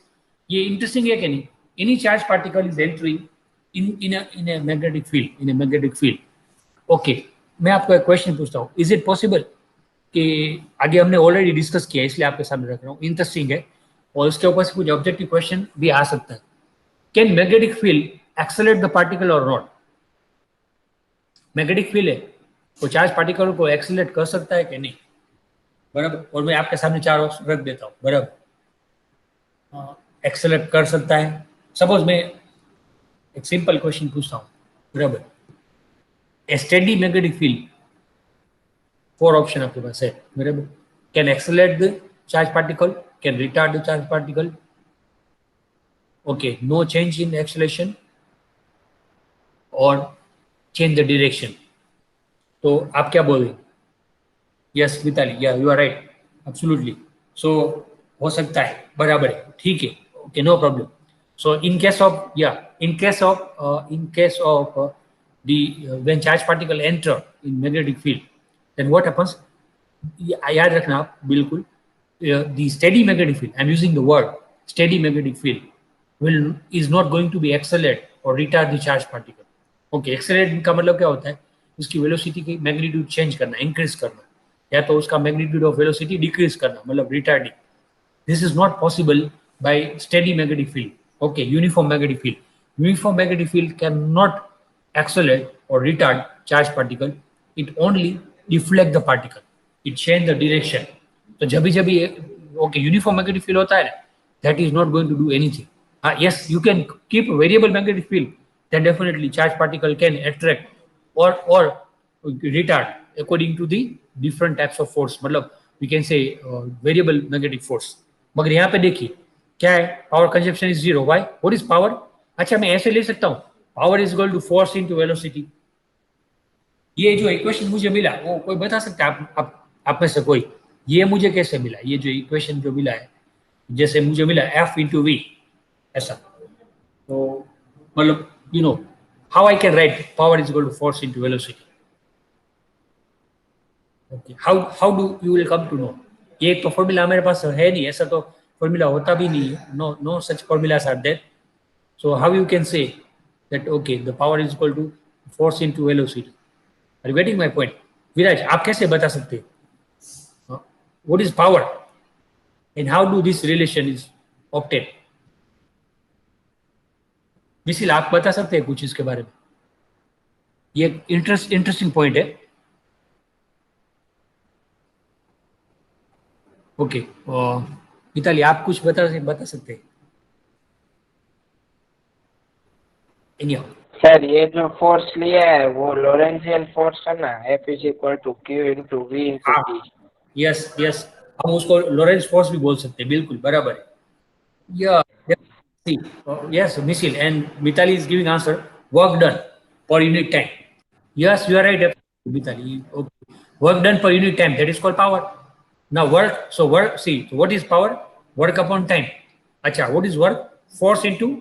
ये interesting है कि नहीं? Any charged particle is entering in a magnetic field. Okay, मैं आपको एक क्वेश्चन पूछता हूँ, इज इट पॉसिबल कि आगे हमने ऑलरेडी डिस्कस किया है इसलिए आपके सामने रख रहा हूँ, इंटरेस्टिंग है और उसके ऊपर से कुछ ऑब्जेक्टिव क्वेश्चन भी आ सकता है। Can magnetic field accelerate the particle और नॉट? मैग्नेटिक फील्ड है वो चार्ज पार्टिकल को एक्सेलरेट कर सकता है कि नहीं, बराबर। और मैं आपके सामने चार ऑप्शन रख देता हूँ, बराबर। एक्सेलरेट कर सकता है, सपोज मैं एक सिंपल क्वेश्चन पूछता हूँ, बराबर। A steady magnetic field, 4 option आपके पास है, बराबर। Can accelerate the charge particle, can retard the charge particle, okay, no change in acceleration और चेंज द डायरेक्शन। तो आप क्या बोल रहे हैं? Yes Mitali, yeah you are right, absolutely. So हो सकता है, बराबर है, ठीक है, okay, no problem. So in case of when charge particle enter in magnetic field, then what happens? याद रखना आप बिल्कुल, the steady magnetic field, I'm using the word steady magnetic field, is not going to be accelerate or retard the charge particle. Okay, accelerate का मतलब क्या होता है? उसकी वेलोसिटी की मैग्नीट्यूड चेंज करना, इंक्रीज करना, या तो उसका मैग्नीट्यूड ऑफ वेलोसिटी डिक्रीज करना, मतलब retarding. This is not possible by steady magnetic field. Okay, uniform magnetic field. Uniform magnetic field cannot accelerate or retard charge particle. It only deflect the particle. It change the direction. तो जब भी okay, uniform magnetic field होता है ना, that is not going to do anything. Yes, you can keep a variable magnetic field, then definitely charge particle can attract or retard according to the different types of force. मतलब we can say variable magnetic force. मगर यहाँ पे देखिए क्या है, power consumption is zero. Why? What is power? अच्छा मैं ऐसे ले सकता हूँ, power is equal to force into velocity. ये जो इक्वेशन मुझे मिला वो कोई बता सकता है आप में से कोई? ये मुझे कैसे मिला? ये जो इक्वेशन जो मिला है, जैसे मुझे मिला एफ इंटू वी ऐसा, तो मतलब you know how I can write power is equal to force into velocity? Okay, how do you will come to know? ये तो फॉर्मूला मेरे पास है नहीं, ऐसा तो फॉर्मूला होता भी नहीं है, no such formulas are there. So how you can say that okay the power is equal to force into velocity? Are you getting my point? Viraj, आप कैसे बता सकते हैं what is power and how do this relation is obtain? Misil, आप बता सकते हैं कुछ इसके बारे में? ये इंटरेस्टिंग पॉइंट है। ओके, मिताली आप कुछ बता सकते हैं? एनीहाउ सर ये जो फोर्स लिया है वो लोरेंजियन फोर्स है ना, F is equal to Q into V into हाँ टी। यस यस, हम उसको लोरेंज फोर्स भी बोल सकते हैं, बिल्कुल बराबर है। या yes, Misil and Mitali is giving answer. Work done per unit time. Yes, you are right, Mitali. Okay. Work done per unit time. That is called power. Now work. So work. See, so what is power? Work upon time. अच्छा, what is work? Force into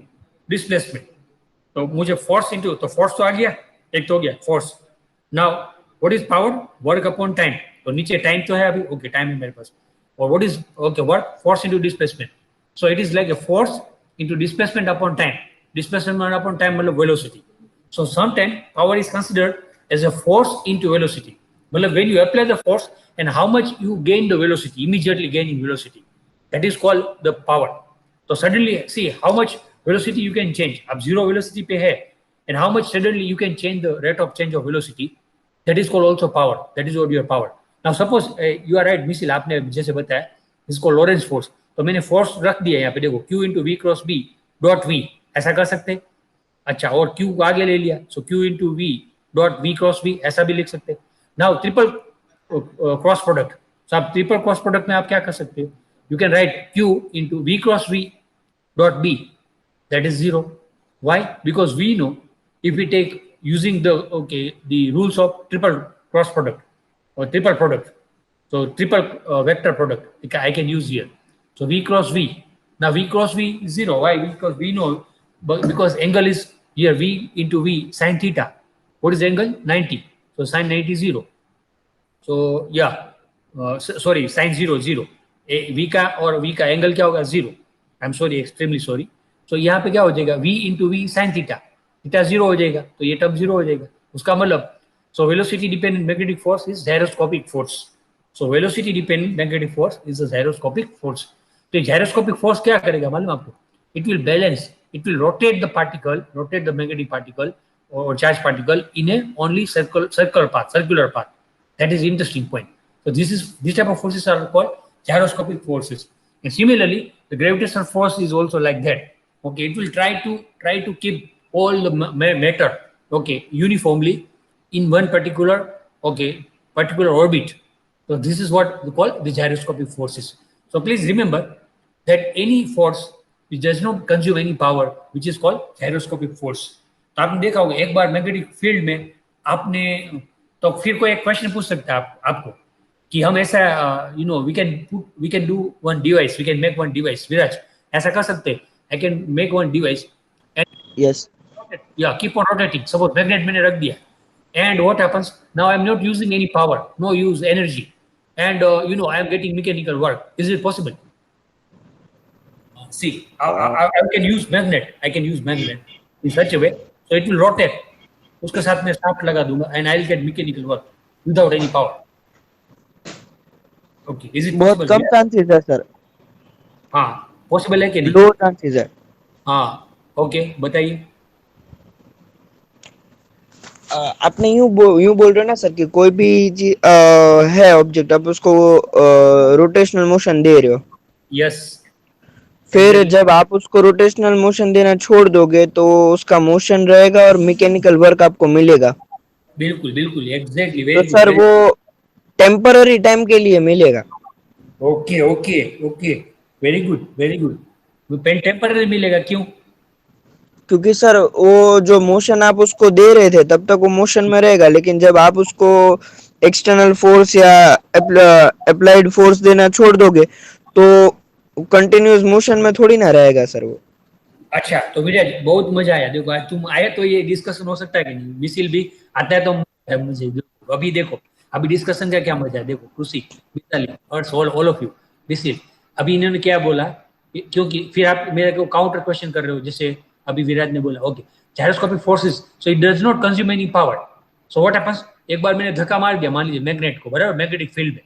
displacement. तो मुझे force into, तो force तो आ गया, एक तो हो गया force. Now what is power? Work upon time. तो नीचे time तो है अभी, okay, time है मेरे पास. और what is okay work? Force into displacement. So it is like a force into displacement upon time. Displacement upon time मतलब velocity. So sometimes power is considered as a force into velocity. मतलब when you apply the force and how much you gain the velocity, immediately gaining velocity, that is called the power. So suddenly see how much velocity you can change. अब zero velocity पे है and how much suddenly you can change the rate of change of velocity. That is called also power. That is what your power. Now suppose you are right, missile आपने जैसे बताया इसको Lawrence force, तो मैंने force रख दिया यहाँ पे, देखो Q into V cross B dot V, ऐसा कर सकते हैं। अच्छा, और Q को आगे ले लिया, so Q into V dot V cross B, ऐसा भी लिख सकते हैं। Now triple cross product, so आप ट्रिपल क्रॉस प्रोडक्ट में आप क्या कर सकते हो, you can write Q into V cross V dot b, that is 0. Why? Because we know if we take using the rules of triple cross product or triple product, so triple vector product I can use here. So v cross v, now v cross v is 0. Why? Because we know, but because angle is here v into v sin theta. What is the angle? 90. So sin 90 is 0. So yeah, sorry, sin 0 0, v का और v का angle क्या होगा? 0. I am sorry, extremely sorry. So यहाँ पे क्या हो जाएगा? v into V sine theta, theta 0 हो जाएगा, तो ये टर्म 0 हो जाएगा। उसका मतलब so velocity dependent magnetic force is gyroscopic force. So velocity dependent magnetic force is a gyroscopic force. तो जायरोस्कोपिक फोर्स क्या करेगा मालूम आपको? It will balance, it will rotate the particle, rotate the magnetic particle or charged particle in a only circular path. That is interesting point. So this type of forces are called gyroscopic forces. And similarly, the gravitational force is also like that. Okay, it will try to keep all the matter, okay, uniformly in one particular orbit. So this is what we call the gyroscopic forces. So please remember that any force which does not consume any power, which is called gyroscopic force. तो आपने देखा होगा एक बार magnetic field में आपने, तो फिर कोई एक क्वेश्चन पूछ सकता है आपको कि हम ऐसा we can do one device, we can make one device, Viraj ऐसा कर सकते हैं, I can make one device Yes. या keep on rotating, suppose magnet मैंने रख दिया and what happens now, I am not using any power, no use energy, and I am getting mechanical work. Is it possible? See, I can use magnet in such a way so it will rotate, उसके साथ में shaft लगा दूंगा and I'll get mechanical work without any power. Okay, is it बहुत possible? कम chances है sir, हाँ, possible है कि नहीं? लो चांसेस है। हाँ, ओके, बताइए। आपने यूं बोल रहे हो ना सर कि कोई भी है ऑब्जेक्ट, आप उसको रोटेशनल मोशन दे रहे हो, यस, फिर जब आप उसको रोटेशनल मोशन देना छोड़ दोगे तो उसका मोशन रहेगा और मैकेनिकल वर्क आपको मिलेगा। बिल्कुल बिल्कुल, एग्जैक्टली, तो वेरी सर गुड। वो टेम्पररी टाइम के लिए मिलेगा। Okay okay okay, very good very good. वो पेन टेम्पररी मिलेगा, क्यों? क्योंकि सर वो जो मोशन आप उसको दे रहे थे तब तक वो मोशन में रहेगा, लेकिन जब आप उसको एक्सटर्नल फोर्स या अप्लाइड फोर्स देना छोड़ दोगे तो कंटिन्यूअस मोशन में थोड़ी ना रहेगा सर वो। अच्छा, तो विराज बहुत मजा आया, देखो आज तुम आए तो ये डिस्कशन हो सकता है कि नहीं, मिसिल भी आता है तो मुझे अभी देखो, अभी डिस्कशन का क्या मजा है, देखो खुशी, मिताली और ऑल ऑफ यू, मिसिल अभी इन्होंने क्या बोला, क्योंकि फिर आप मेरे को काउंटर क्वेश्चन कर रहे हो, जैसे अभी विराज ने बोला okay gyroscopic forces, so it does not consume any power, so what happens, एक बार मैंने धक्का मार दिया मान लीजिए मैग्नेट को, बराबर, मैग्नेटिक फील्ड में,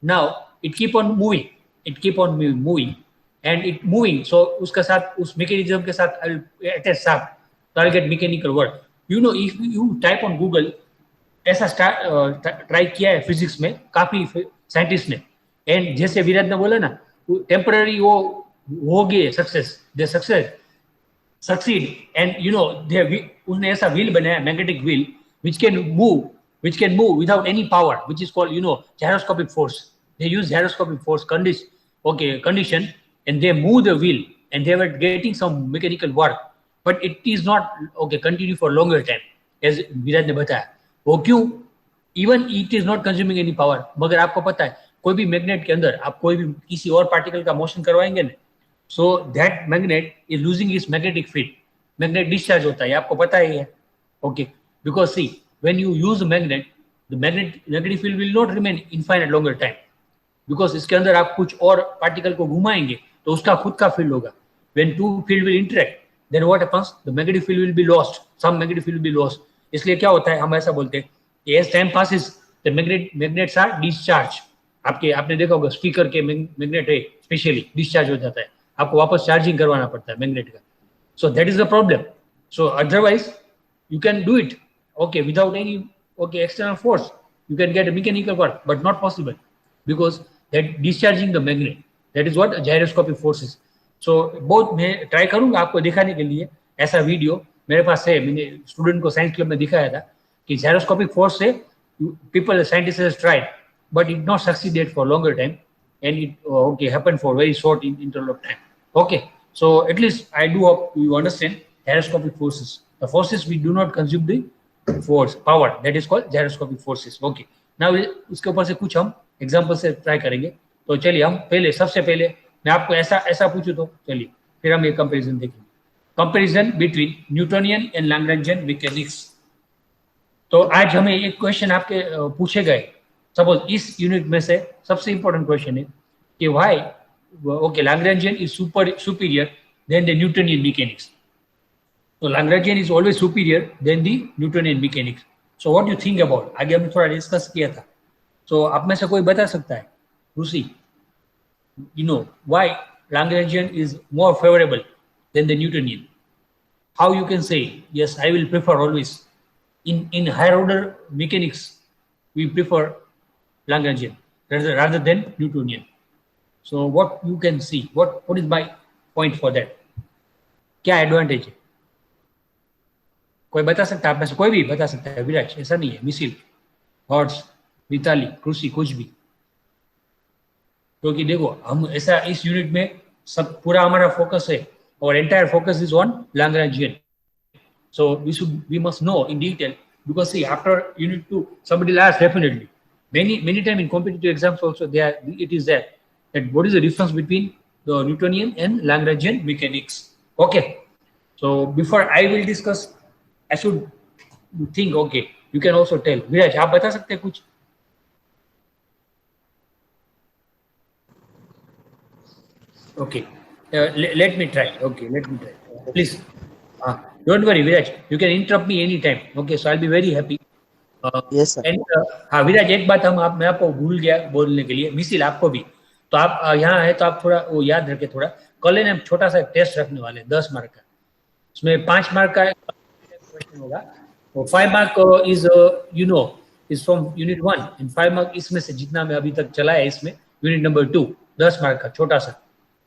now it keep on moving and it moving, so उसका साथ उस मैकेनिज्म के साथ अटैच साथ, तो I'll get mechanical work. If you type on Google, ऐसा ट्राई किया है फिजिक्स में काफी साइंटिस्ट ने, एंड जैसे विराट ने बोला ना, टेम्पररी वो हो गए success, they success, succeed, and उसने ऐसा wheel बनाया, magnetic wheel, which can move without any power, which is called gyroscopic force. They use gyroscopic force condition, and they move the wheel, and they were getting some mechanical work, but it is not continue for longer time, as विराज ने बताया. वो क्यों? Even it is not consuming any power. मगर आपको पता है कोई भी मैग्नेट के अंदर आप कोई भी किसी और पार्टिकल का मोशन करवाएंगे ना, so that magnet is losing its magnetic field. Magnet discharge होता है, आपको पता ही है. Okay, because see, when you use a magnet, the magnetic field will not remain infinite longer time, because इसके अंदर आप कुछ और पार्टिकल को घुमाएंगे तो उसका खुद का फील्ड होगा. When two field will interact, then what happens? The magnetic field will be lost. Some magnetic field will be lost. इसलिए क्या होता है, हम ऐसा बोलते हैं कि as time passes, the magnets are discharged. आपने देखा होगा स्पीकर के मैग्नेट है स्पेशली डिस्चार्ज हो जाता है, आपको वापस चार्जिंग करवाना पड़ता है मैग्नेट का. सो that is the problem. So otherwise you can do it without any external force. You can get a mechanical work, but not possible because that discharging the magnet, that is what a gyroscopic force is. So बहुत मैं try करूंगा आपको दिखाने के लिए. ऐसा video मेरे पास है, मैंने स्टूडेंट को साइंस क्लब में दिखाया था कि gyroscopic force से people scientists has tried, but it not succeeded for longer time, and it happened for very short interval of time. Okay, so at least I do hope you understand gyroscopic forces. The forces we do not consume the force power, that is called gyroscopic forces. Okay, now इसके ऊपर से कुछ हम example से try करेंगे. तो चलिए हम सबसे पहले मैं आपको ऐसा पूछूं तो चलिए फिर हम ये कंपैरिजन देखेंगे. Comparison between Newtonian and Lagrangian mechanics. तो आज हमें एक क्वेश्चन आपके पूछे गए. सपोज इस यूनिट में से सबसे इंपॉर्टेंट क्वेश्चन है कि why Lagrangian is superior than the Newtonian mechanics. तो Lagrangian is always superior than the Newtonian mechanics. So what you think about? आगे हमने थोड़ा डिस्कस किया था. सो आप में से कोई बता सकता है? Rusi, why Lagrangian is more favourable than the Newtonian? How you can say yes I will prefer always in higher order mechanics we prefer Lagrangian rather than Newtonian. So what you can see, what is my point for that? क्या advantage है? कोई बता सकता है? आप में से कोई भी बता सकता है? विराज, ऐसा नहीं है. मिसिल, हॉर्स, मिताली, क्रूसी, कुछ भी. क्योंकि देखो हम ऐसा इस यूनिट में सब पूरा हमारा फोकस है और entire focus is on Lagrangian. So we must know in detail, because see, after unit 2 somebody will ask definitely many time in competitive exams also it is there that what is the difference between the Newtonian and Lagrangian mechanics. Okay, so before I will discuss, I should think. Okay, you can also tell. Viraj, आप बता सकते हैं कुछ? Okay, let me try. Please. Don't worry, Viraj. You can interrupt me anytime. Okay, so I'll be very happy. Yes, sir. And हाँ विराज, एक बात मैं आपको भूल गया बोलने के लिए. मिसिल, आपको भी. तो आप यहाँ है तो आप थोड़ा वो याद रखें. थोड़ा कल है ना, छोटा सा टेस्ट रखने वाले हैं 10 मार्क का. उसमें 5 मार्क का क्वेश्चन होगा. 5 mark is from unit 1 and 5 mark इसमें से जितना मैं अभी तक चला है इसमें यूनिट नंबर 2 10 मार्क का छोटा सा.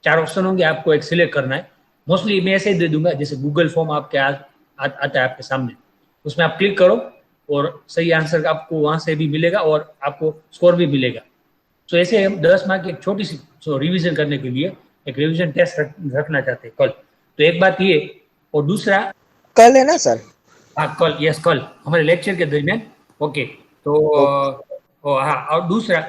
4 ऑप्शन होंगे, आपको एक सिलेक्ट करना है. मोस्टली मैं ऐसे ही दे दूंगा जैसे गूगल फॉर्म आपके आता है आपके सामने. उसमें आप क्लिक करो और सही आंसर आपको वहां से भी मिलेगा और आपको स्कोर भी मिलेगा. तो ऐसे हम 10 मार्क की एक छोटी सी रिवीजन करने के लिए एक रिवीजन टेस्ट रखना चाहते हैं कल. तो एक बात ये, और दूसरा कल है ना सर? हाँ कल, यस कल हमारे लेक्चर के दरमियान. ओके, तो हाँ, और दूसरा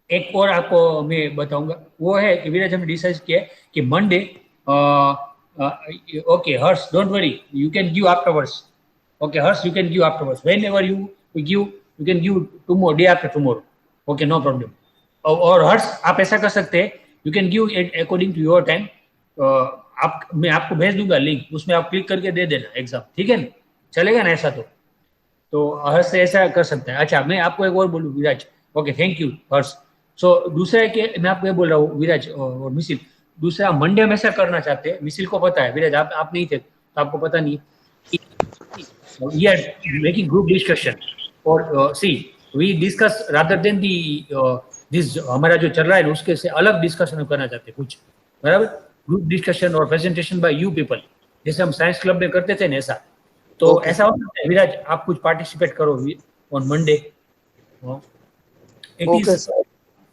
एक और आपको मैं बताऊंगा, वो है कि विराज हमने डिसाइड किया है कि Monday okay, Harsh, don't worry, you can give afterwards. Okay, Harsh, you can give afterwards. Whenever you give, you can give tomorrow, day after tomorrow. Okay, no problem. और हर्ष, आप ऐसा कर सकते हैं, you can give it according to your time. मैं आपको भेज दूंगा लिंक, उसमें आप क्लिक करके दे देना एग्जाम. ठीक है ना? चलेगा ना ऐसा? तो हर्ष से ऐसा कर सकते हैं. अच्छा, मैं आपको एक और बोलूँ विराज. ओके, थैंक यू हर्ष. सो दूसरा है कि मैं आपको ये बोल रहा हूँ विराज और मिसिल, दूसरा मंडे में ऐसा करना चाहते हैं. मिसिल को पता है, विराज आप नहीं थे तो आपको पता नहीं. We are making group discussion और see we discuss rather than the this हमारा जो चल रहा है उसके से अलग डिस्कशन करना चाहते हैं कुछ, बराबर? ग्रुप डिस्कशन और प्रेजेंटेशन बाय यू पीपल. जैसे हम साइंस क्लब में करते थे ना ऐसा। तो Okay. ऐसा हो सकता है विराज, आप कुछ पार्टिसिपेट करो on Monday. It Okay, is, sir.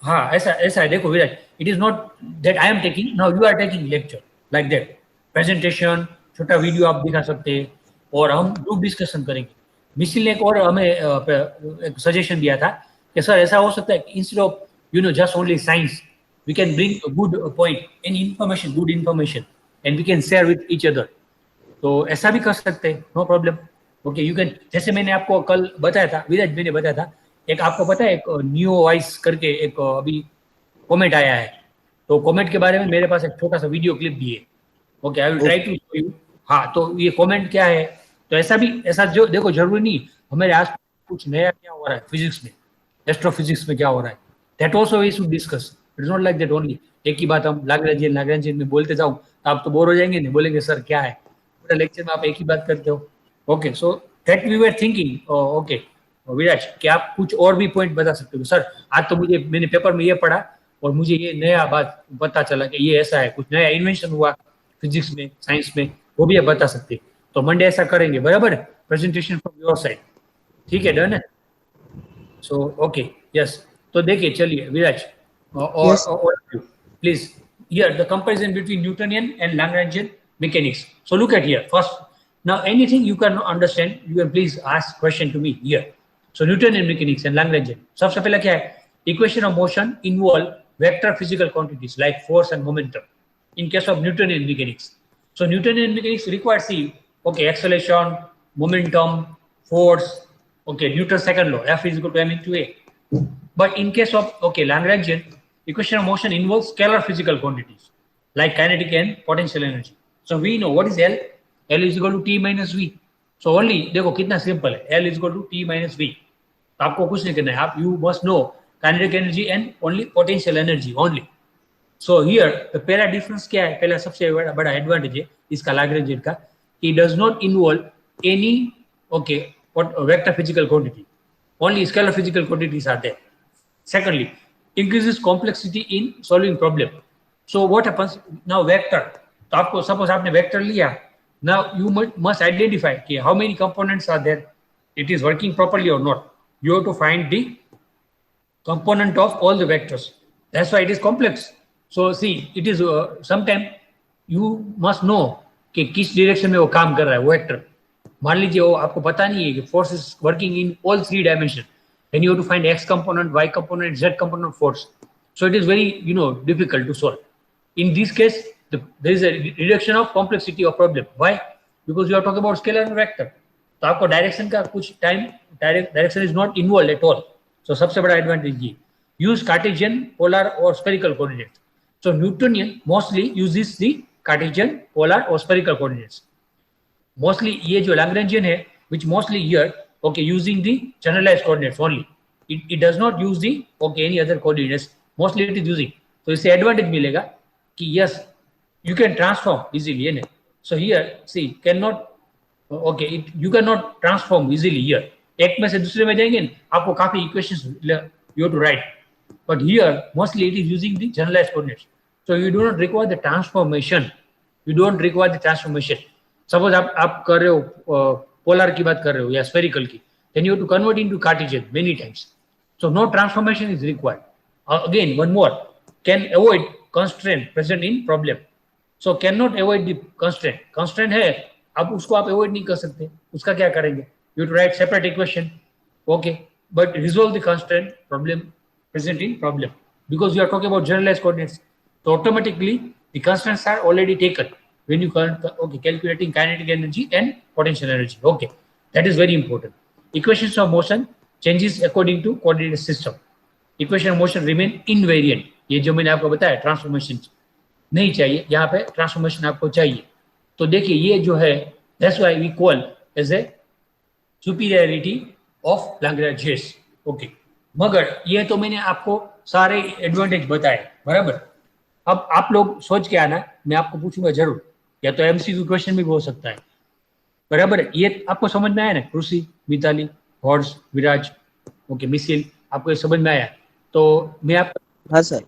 हाँ ऐसा ऐसा है, देखो Viraj, it is not that I am taking, now you are taking lecture like that, presentation, छोटा वीडियो आप दिखा सकते हैं और हम ग्रुप डिस्कशन करेंगे। मिसिल ने एक और हमें एक सजेशन दिया था कि सर ऐसा हो सकता है कि instead of just only science, we can bring a good point, any information, good information, and we can share with each other. तो ऐसा भी कर सकते हैं, no problem. Okay, you can, जैसे मैंने आपको कल बताया था विराज, मैंने बताया था, एक आपको पता है एक न्यू वॉइस करके एक अभी कमेंट आया है, तो कमेंट के बारे में मेरे पास एक छोटा सा वीडियो क्लिप भी है। Okay, I will try to show you. हाँ, तो ये कमेंट क्या है, तो ऐसा भी, ऐसा जो देखो जरूरी नहीं हमारे आस कुछ नया क्या हो रहा है फिजिक्स में, एस्ट्रोफिजिक्स में क्या हो रहा है, that also we should discuss. It is not like that only एक ही बात हम लाग्रांजियन में बोलते जाऊँ तो आप तो बोर हो जाएंगे, नहीं बोलेंगे सर क्या है, पूरा लेक्चर में आप एक ही बात करते हो। Okay, so that we were thinking, okay Viraj, कि आप कुछ और भी पॉइंट बता सकते हो सर, आज तो मुझे, मैंने पेपर में ये पढ़ा और मुझे ये नया बात पता चला कि ये ऐसा है, कुछ नया इन्वेंशन हुआ फिजिक्स में, साइंस में, वो भी आप बता सकते हैं। तो मंडे ऐसा करेंगे, बराबर है, प्रेजेंटेशन फ्रॉम योर साइड, ठीक है, डन है। सो ओके, यस, तो देखिए चलिए विराज, Yes. और please, here the comparison between Newtonian and Lagrangian mechanics. So look at here first, now anything you can understand you can please ask question to me here. So Newtonian mechanics and Lagrangian, सबसे पहले क्या है, equation of motion involve vector physical quantities like force and momentum in case of Newtonian mechanics. So Newtonian mechanics requires, see, okay, acceleration, momentum, force, okay, Newton's second law, F is equal to m into a. But in case of, okay, Lagrangian, equation of motion involves scalar physical quantities like kinetic and potential energy. So we know what is L. L is equal to T minus V. So only, देखो कितना simple है, L is equal to T minus V. तो आपको कुछ नहीं करना है, आप you must know kinetic energy and only potential energy only. So here the पहला डिफरेंस क्या है, पहला सबसे बड़ा एडवांटेज है इसका लैग्रेंजियन का, it does not involve any, okay, vector physical quantity, only scalar physical quantities are there. Secondly, increases complexity in solving problem. So what happens now, vector, तो आपको सपोज आपने वेक्टर लिया, नाउ यू मस्ट आइडेंटिफाई कि how many components are there, it is working properly और not, you have to find the component of all the vectors. That's why it is complex. So see, it is sometime you must know कि किस direction में वो काम कर रहा है वो वेक्टर। मान लीजिए वो आपको पता नहीं है कि force is working in all three dimension, then you have to find x component, y component, z component force. So it is very difficult to solve. In this case, there is a reduction of complexity of problem. Why? Because you are talking about scalar and vector. तो आपको direction का कुछ time, direction is not involve at all. So सबसे बड़ा advantage ये, use Cartesian, polar और spherical coordinates. So Newtonian mostly uses the Cartesian, polar और spherical coordinates. Mostly ये जो लैग्रेंजियन है, which mostly here, okay, using the generalized coordinates only. It does not use the, okay, any other coordinates. Mostly it is using. So इससे advantage मिलेगा कि yes, you can transform easily, है ना? So here, see, cannot, okay, you cannot transform easily here. एक में से दूसरे में जाएंगे, आपको काफी equations you have to write. But here, mostly it is using the generalized coordinates. So you do not require the transformation. You don't require the transformation. Suppose आप कर रहे हो पोलर की बात कर रहे हो या स्फेरिकल की, then you have to convert into Cartesian many times. So no transformation is required. Again, one more, can avoid constraint present in problem. So cannot avoid the constraint. Constraint है, अब उसको आप avoid नहीं कर सकते, उसका क्या करेंगे? You have to write separate equation, okay, but resolve the constraint problem present in problem, because you are talking about generalized coordinates. So automatically the constraints are already taken when you calculating kinetic energy and potential energy. Okay, that is very important. Equations of motion changes according to coordinate system. Equation of motion remain invariant. ये जो मैंने आपको बताया transformation नहीं चाहिए, यहाँ पे transformation आपको चाहिए। तो देखिए ये जो है, that's why we call as a superiority of Lagrange's. Okay, मगर ये तो मैंने आपको सारे एडवांटेज बताए, बराबर। अब आप लोग सोच के आना, मैं आपको पूछूंगा जरूर, या तो एमसीक्यू क्वेश्चन भी हो सकता है, बराबर है। ये आपको समझ में आया ना, कृषि, मिताली, हॉर्स, विराज, ओके, मिसिल, आपको ये समझ में आया? तो मैं आप, हाँ सर।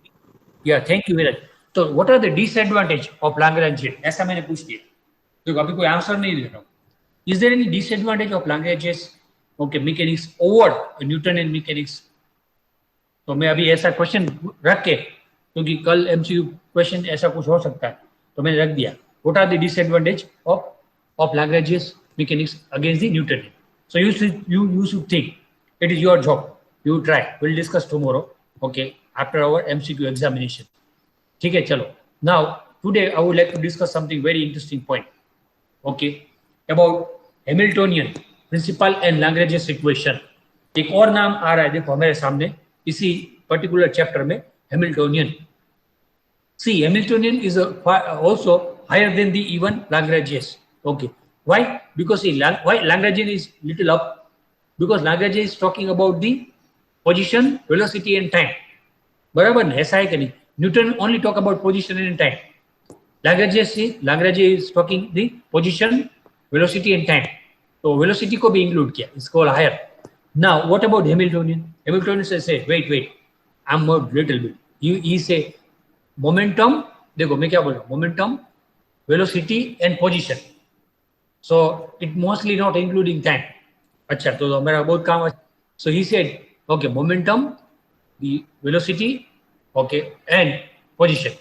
या थैंक यू विराज। तो what are the disadvantage of Lagrangian, ऐसा मैंने पूछ दिया। देखो अभी कोई आंसर नहीं दे रहा हूँ. Is there any disadvantage of Lagrange's okay mechanics over Newtonian mechanics? तो मैं अभी ऐसा क्वेश्चन रख के, क्योंकि कल एमसीक्यू क्वेश्चन ऐसा कुछ हो सकता है, तो मैंने रख दिया. What are the disadvantage of Lagrange's mechanics against the Newtonian? So you should think. It is your job. You try. We'll discuss tomorrow. Okay, after our MCQ examination. ठीक है, चलो. Now today I would like to discuss something very interesting point. Okay, about Hamiltonian principle and Lagrange's equation. एक और नाम आ रहा है, देखो हमारे सामने इसी पर्टिकुलर चैप्टर में, Hamiltonian. See, Hamiltonian is also higher than the even Lagrange's. Okay, why? Because why Lagrangian is little up? Because Lagrange is talking about the position, velocity and time. बराबर ना, ऐसा है कि नहीं? Newton only talk about position and time. Lagrange is talking the position, velocity and time. तो velocity को भी include किया, इसको higher. Now what about Hamiltonian? Hamiltonian say wait, I'm more little bit. He say momentum, देखो मैं क्या बोल रहा हूँ, momentum, velocity and position. So it mostly not including time. अच्छा, तो हमारा बहुत काम है. So he said, okay, momentum, the velocity, okay, and position.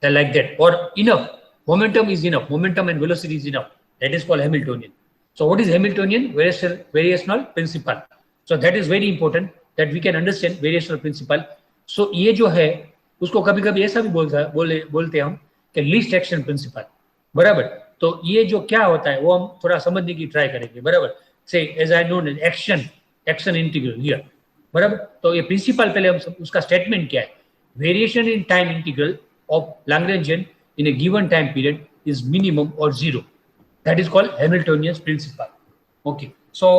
They're like that. Or enough. Momentum is enough. Momentum and velocity is enough. That is called Hamiltonian. So what is Hamiltonian? Variational principle. So that is very important that we can understand variational principle. So ये जो है उसको कभी कभी ऐसा भी बोलते हैं हम कि लीस्ट एक्शन प्रिंसिपल. बराबर. तो ये जो क्या होता है वो हम थोड़ा समझने की ट्राई करेंगे. बराबर. Say as I known action integral here. बराबर. तो ये प्रिंसिपल पहले हम उसका स्टेटमेंट क्या है. Variation in time integral of Lagrangian in a given time period is minimum or zero. That is called Hamiltonian's principle. Okay, so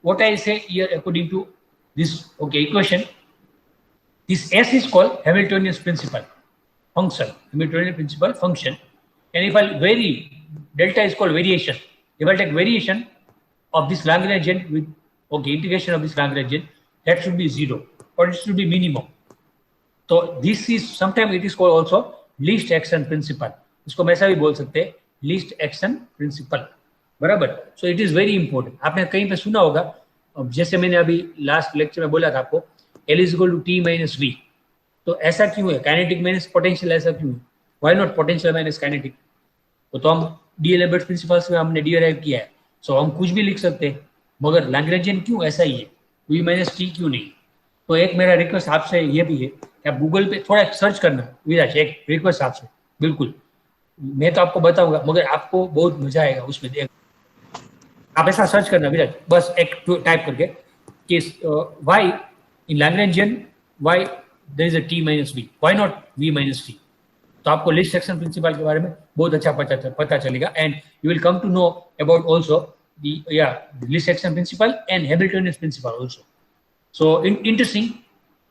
what I say here according to this equation, this S is called Hamiltonian's principle function, Hamiltonian principle function. And if I vary, delta is called variation. If I take variation of this Lagrangian with integration of this Lagrangian, that should be zero or it should be minimum. तो this is sometime it is called also least action principle. इसको हम ऐसा भी बोल सकते हैं, least action principle. बराबर. So it is very important. आपने कहीं पे सुना होगा, जैसे मैंने अभी लास्ट लेक्चर में बोला था आपको, L is equal to T minus V. तो ऐसा क्यों है? काइनेटिक माइनस पोटेंशियल, ऐसा क्यों है? Why not potential minus kinetic? तो हम डीएलबर्ट प्रिंसिपल से हमने डिराइव किया है. सो हम कुछ भी लिख सकते हैं, मगर लैग्रेंजियन क्यों ऐसा ही है, V माइनस T क्यों नहीं? तो एक मेरा रिक्वेस्ट आपसे ये भी है, आप गूगल पे थोड़ा सर्च करना. विराज, एक रिक्वेस्ट आपसे, बिल्कुल मैं तो आपको बताऊंगा मगर आपको बहुत मजा आएगा उसमें. देख, आप ऐसा सर्च करना विराज, बस एक टाइप करके कि why in Lagrangian why there is a T minus V, why not V minus T. तो आपको लिस्ट सेक्शन प्रिंसिपल के बारे में बहुत अच्छा पता चलेगा. And you will come to know about also the list section principle and Hamiltonian principle also. So interesting.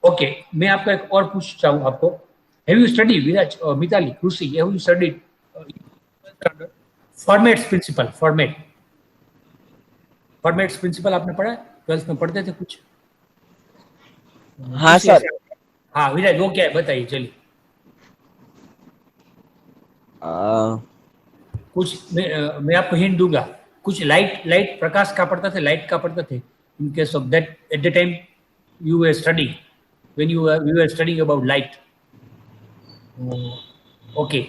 Okay, मैं आपको एक और पूछता हूँ आपको. Have you study Viraj, Mitali, Khushi, have you studied Fermat's principle? Fermat's principle आपने पढ़ा है? 12th में पढ़ते थे कुछ? हाँ सर. हाँ विराज, वो क्या है बताइए चलिए. कुछ मैं आपको हिंट दूंगा. कुछ लाइट प्रकाश का पढ़ते थे, लाइट का पढ़ते थे. इन case of that at the time you were studying, when we were studying about light. Okay,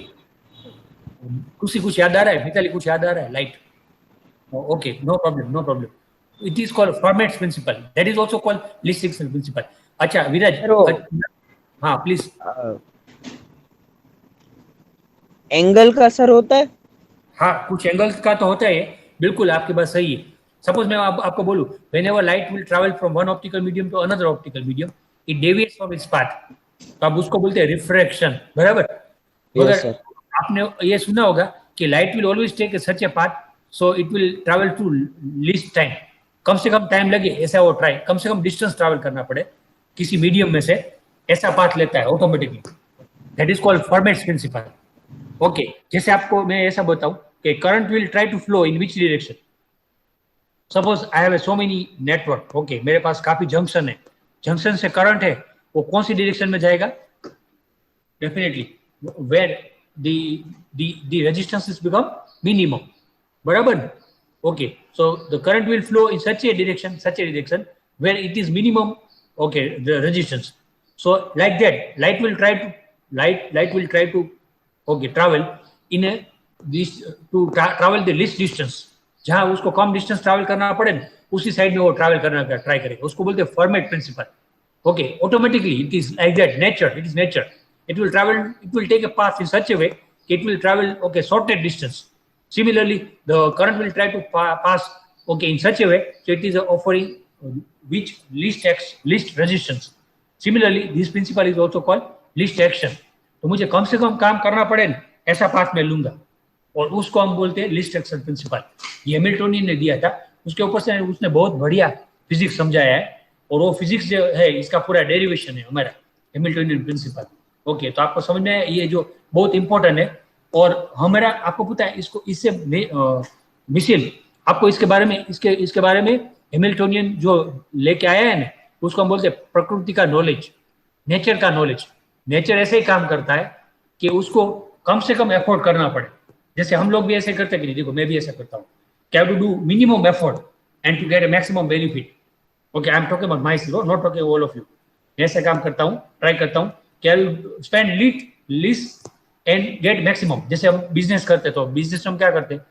कुछ याद आ रहा है? मिताली, कुछ याद आ रहा है? Light. Okay, no problem. It is called Fermat's principle. That is also called least section principle. अच्छा विराज, हाँ प्लीज. एंगल का असर होता है? हाँ, कुछ एंगल का तो होता है, बिल्कुल आपकी बात सही है. सपोज मैं आपको बोलूं, whenever light will travel from one optical medium to another optical medium, it deviates from its path. तो आप उसको बोलते हैं रिफ्रैक्शन. बराबर. Yes, आपने ये सुना होगा कि light will always take such a path, so it will travel to least time. कम से कम टाइम लगे ऐसा वो ट्राई, कम से कम डिस्टेंस ट्रैवल करना पड़े किसी मीडियम में से, ऐसा पाथ लेता है automatically. That is called Fermat's principle. Okay, जैसे आपको मैं ऐसा बताऊं कि current will try to flow in which direction. Suppose I have so many network. Okay, मेरे पास काफी जंक्शन है, जंक्शन से करंट है, वो कौन सी डायरेक्शन में जाएगा? Definitely wear the resistance is become minimum. बराबर. Okay, so the current will flow in such a direction where it is minimum, okay, the resistance. So like that, light will try to okay travel in a this to travel the least distance. जहाँ उसको कम distance travel करना पड़े ना, उसी side में वो travel करना का ट्राई करेगा. उसको बोलते हैं Fermat principle. Okay, automatically it is like that. Nature, it is nature. It will travel. It will take a path in such a way it will travel okay shorter distance. Similarly, the current will try to pass okay in such a way so it is offering which least resistance. Similarly, this principle is also called least action. तो मुझे कम से कम काम करना पड़े ना, ऐसा path मैं लूंगा और उसको हम बोलते हैं लीस्ट एक्शन प्रिंसिपल. ये हैमिल्टनियन ने दिया था. उसके ऊपर से उसने बहुत बढ़िया फिजिक्स समझाया है और वो फिजिक्स जो है इसका पूरा डेरिवेशन है हमारा हैमिल्टनियन प्रिंसिपल. ओके, तो आपको समझ में ये जो बहुत इंपॉर्टेंट है. और हमारा आपको पता है इसको इससे मिसिल आपको इसके बारे में हैमिल्टनियन जो लेके आया है ना, उसको हम बोलते हैं प्रकृति का नॉलेज, नेचर का नॉलेज. नेचर ऐसे ही काम करता है कि उसको कम से कम एफोर्ड करना पड़े. जैसे हम लोग भी ऐसे करते हैं कि नहीं, देखो मैं भी ऐसा करता हूँ, can to do minimum effort and to get a maximum benefit. Okay, I am talking about myself, not talking all of you. ऐसा काम करता हूँ, ट्राई करता हूँ, can spend least and get maximum. जैसे हम बिजनेस करते तो बिजनेस में हम क्या करते हैं,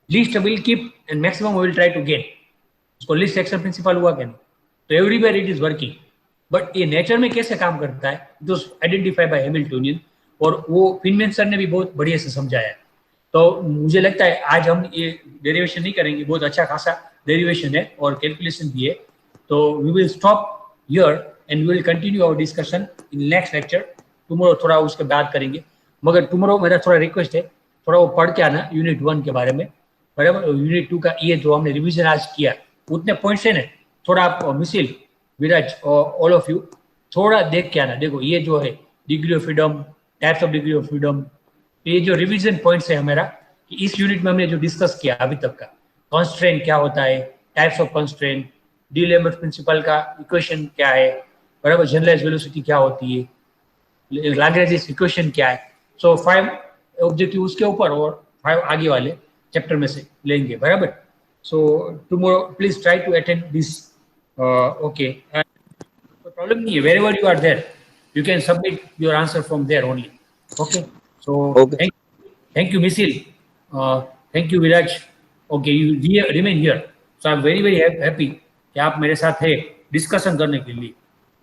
least will keep and maximum will try to gain. उसको लीस्ट एक्शन प्रिंसिपल हुआ क्या नहीं. तो everywhere it is working. But ये नेचर में कैसे काम करता है, it was identified by Hamiltonian और वो फिनमैन सर ने भी बहुत बढ़िया से समझाया. तो मुझे लगता है आज हम ये डेरिवेशन नहीं करेंगे, बहुत अच्छा खासा डेरिवेशन है और कैलकुलेशन भी है. तो we will stop here and we will continue our discussion in next lecture. Tomorrow थोड़ा उसके बाद करेंगे, मगर टुमारो मेरा थोड़ा रिक्वेस्ट है, थोड़ा वो पढ़ के आना यूनिट 1 के बारे में, बराबर. यूनिट 2 का ये जो हमने रिवीजन आज किया उतने पॉइंट्स है ना, थोड़ा आप मिसिल, विराज और ऑल ऑफ यू थोड़ा देख के आना. देखो ये जो है degree of freedom, types of degree of freedom, ये जो रिवीजन पॉइंट्स है हमारा, कि इस यूनिट में हमने जो डिस्कस किया अभी तक का, कॉन्स्ट्रेंट क्या होता है, types of constraint, D'Alembert principle का इक्वेशन क्या है, बराबर, जनरलाइज वेलोसिटी क्या होती है, लाग्रेंज इक्वेशन क्या है. सो 5 ऑब्जेक्टिव उसके ऊपर और 5 आगे वाले चैप्टर में से लेंगे, बराबर. So tomorrow please try to attend this. Okay, problem नहीं है, wherever you are there you can submit your answer from there only. Okay, so Okay. Thank you Misil, thank you Viraj. Okay, you remain here. So I'm very happy कि आप मेरे साथ है discussion करने के लिए.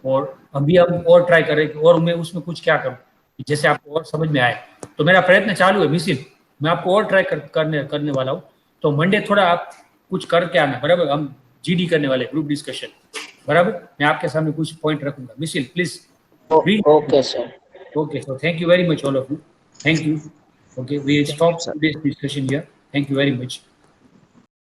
और अभी हम और ट्राई करें और मैं उसमें कुछ क्या करूं जैसे आपको और समझ में आए. तो मेरा प्रयत्न चालू है मिसिल, मैं आपको और ट्राई करने वाला हूँ. तो मंडे थोड़ा आप कुछ करके आना, बराबर. हम जीडी करने वाले ग्रुप डिस्कशन, बराबर. मैं आपके सामने कुछ पॉइंट रखूंगा. Missile please. Okay, sir. Okay, so thank you very much all of you. Thank you. Okay, we stop today's discussion here. Thank you very much.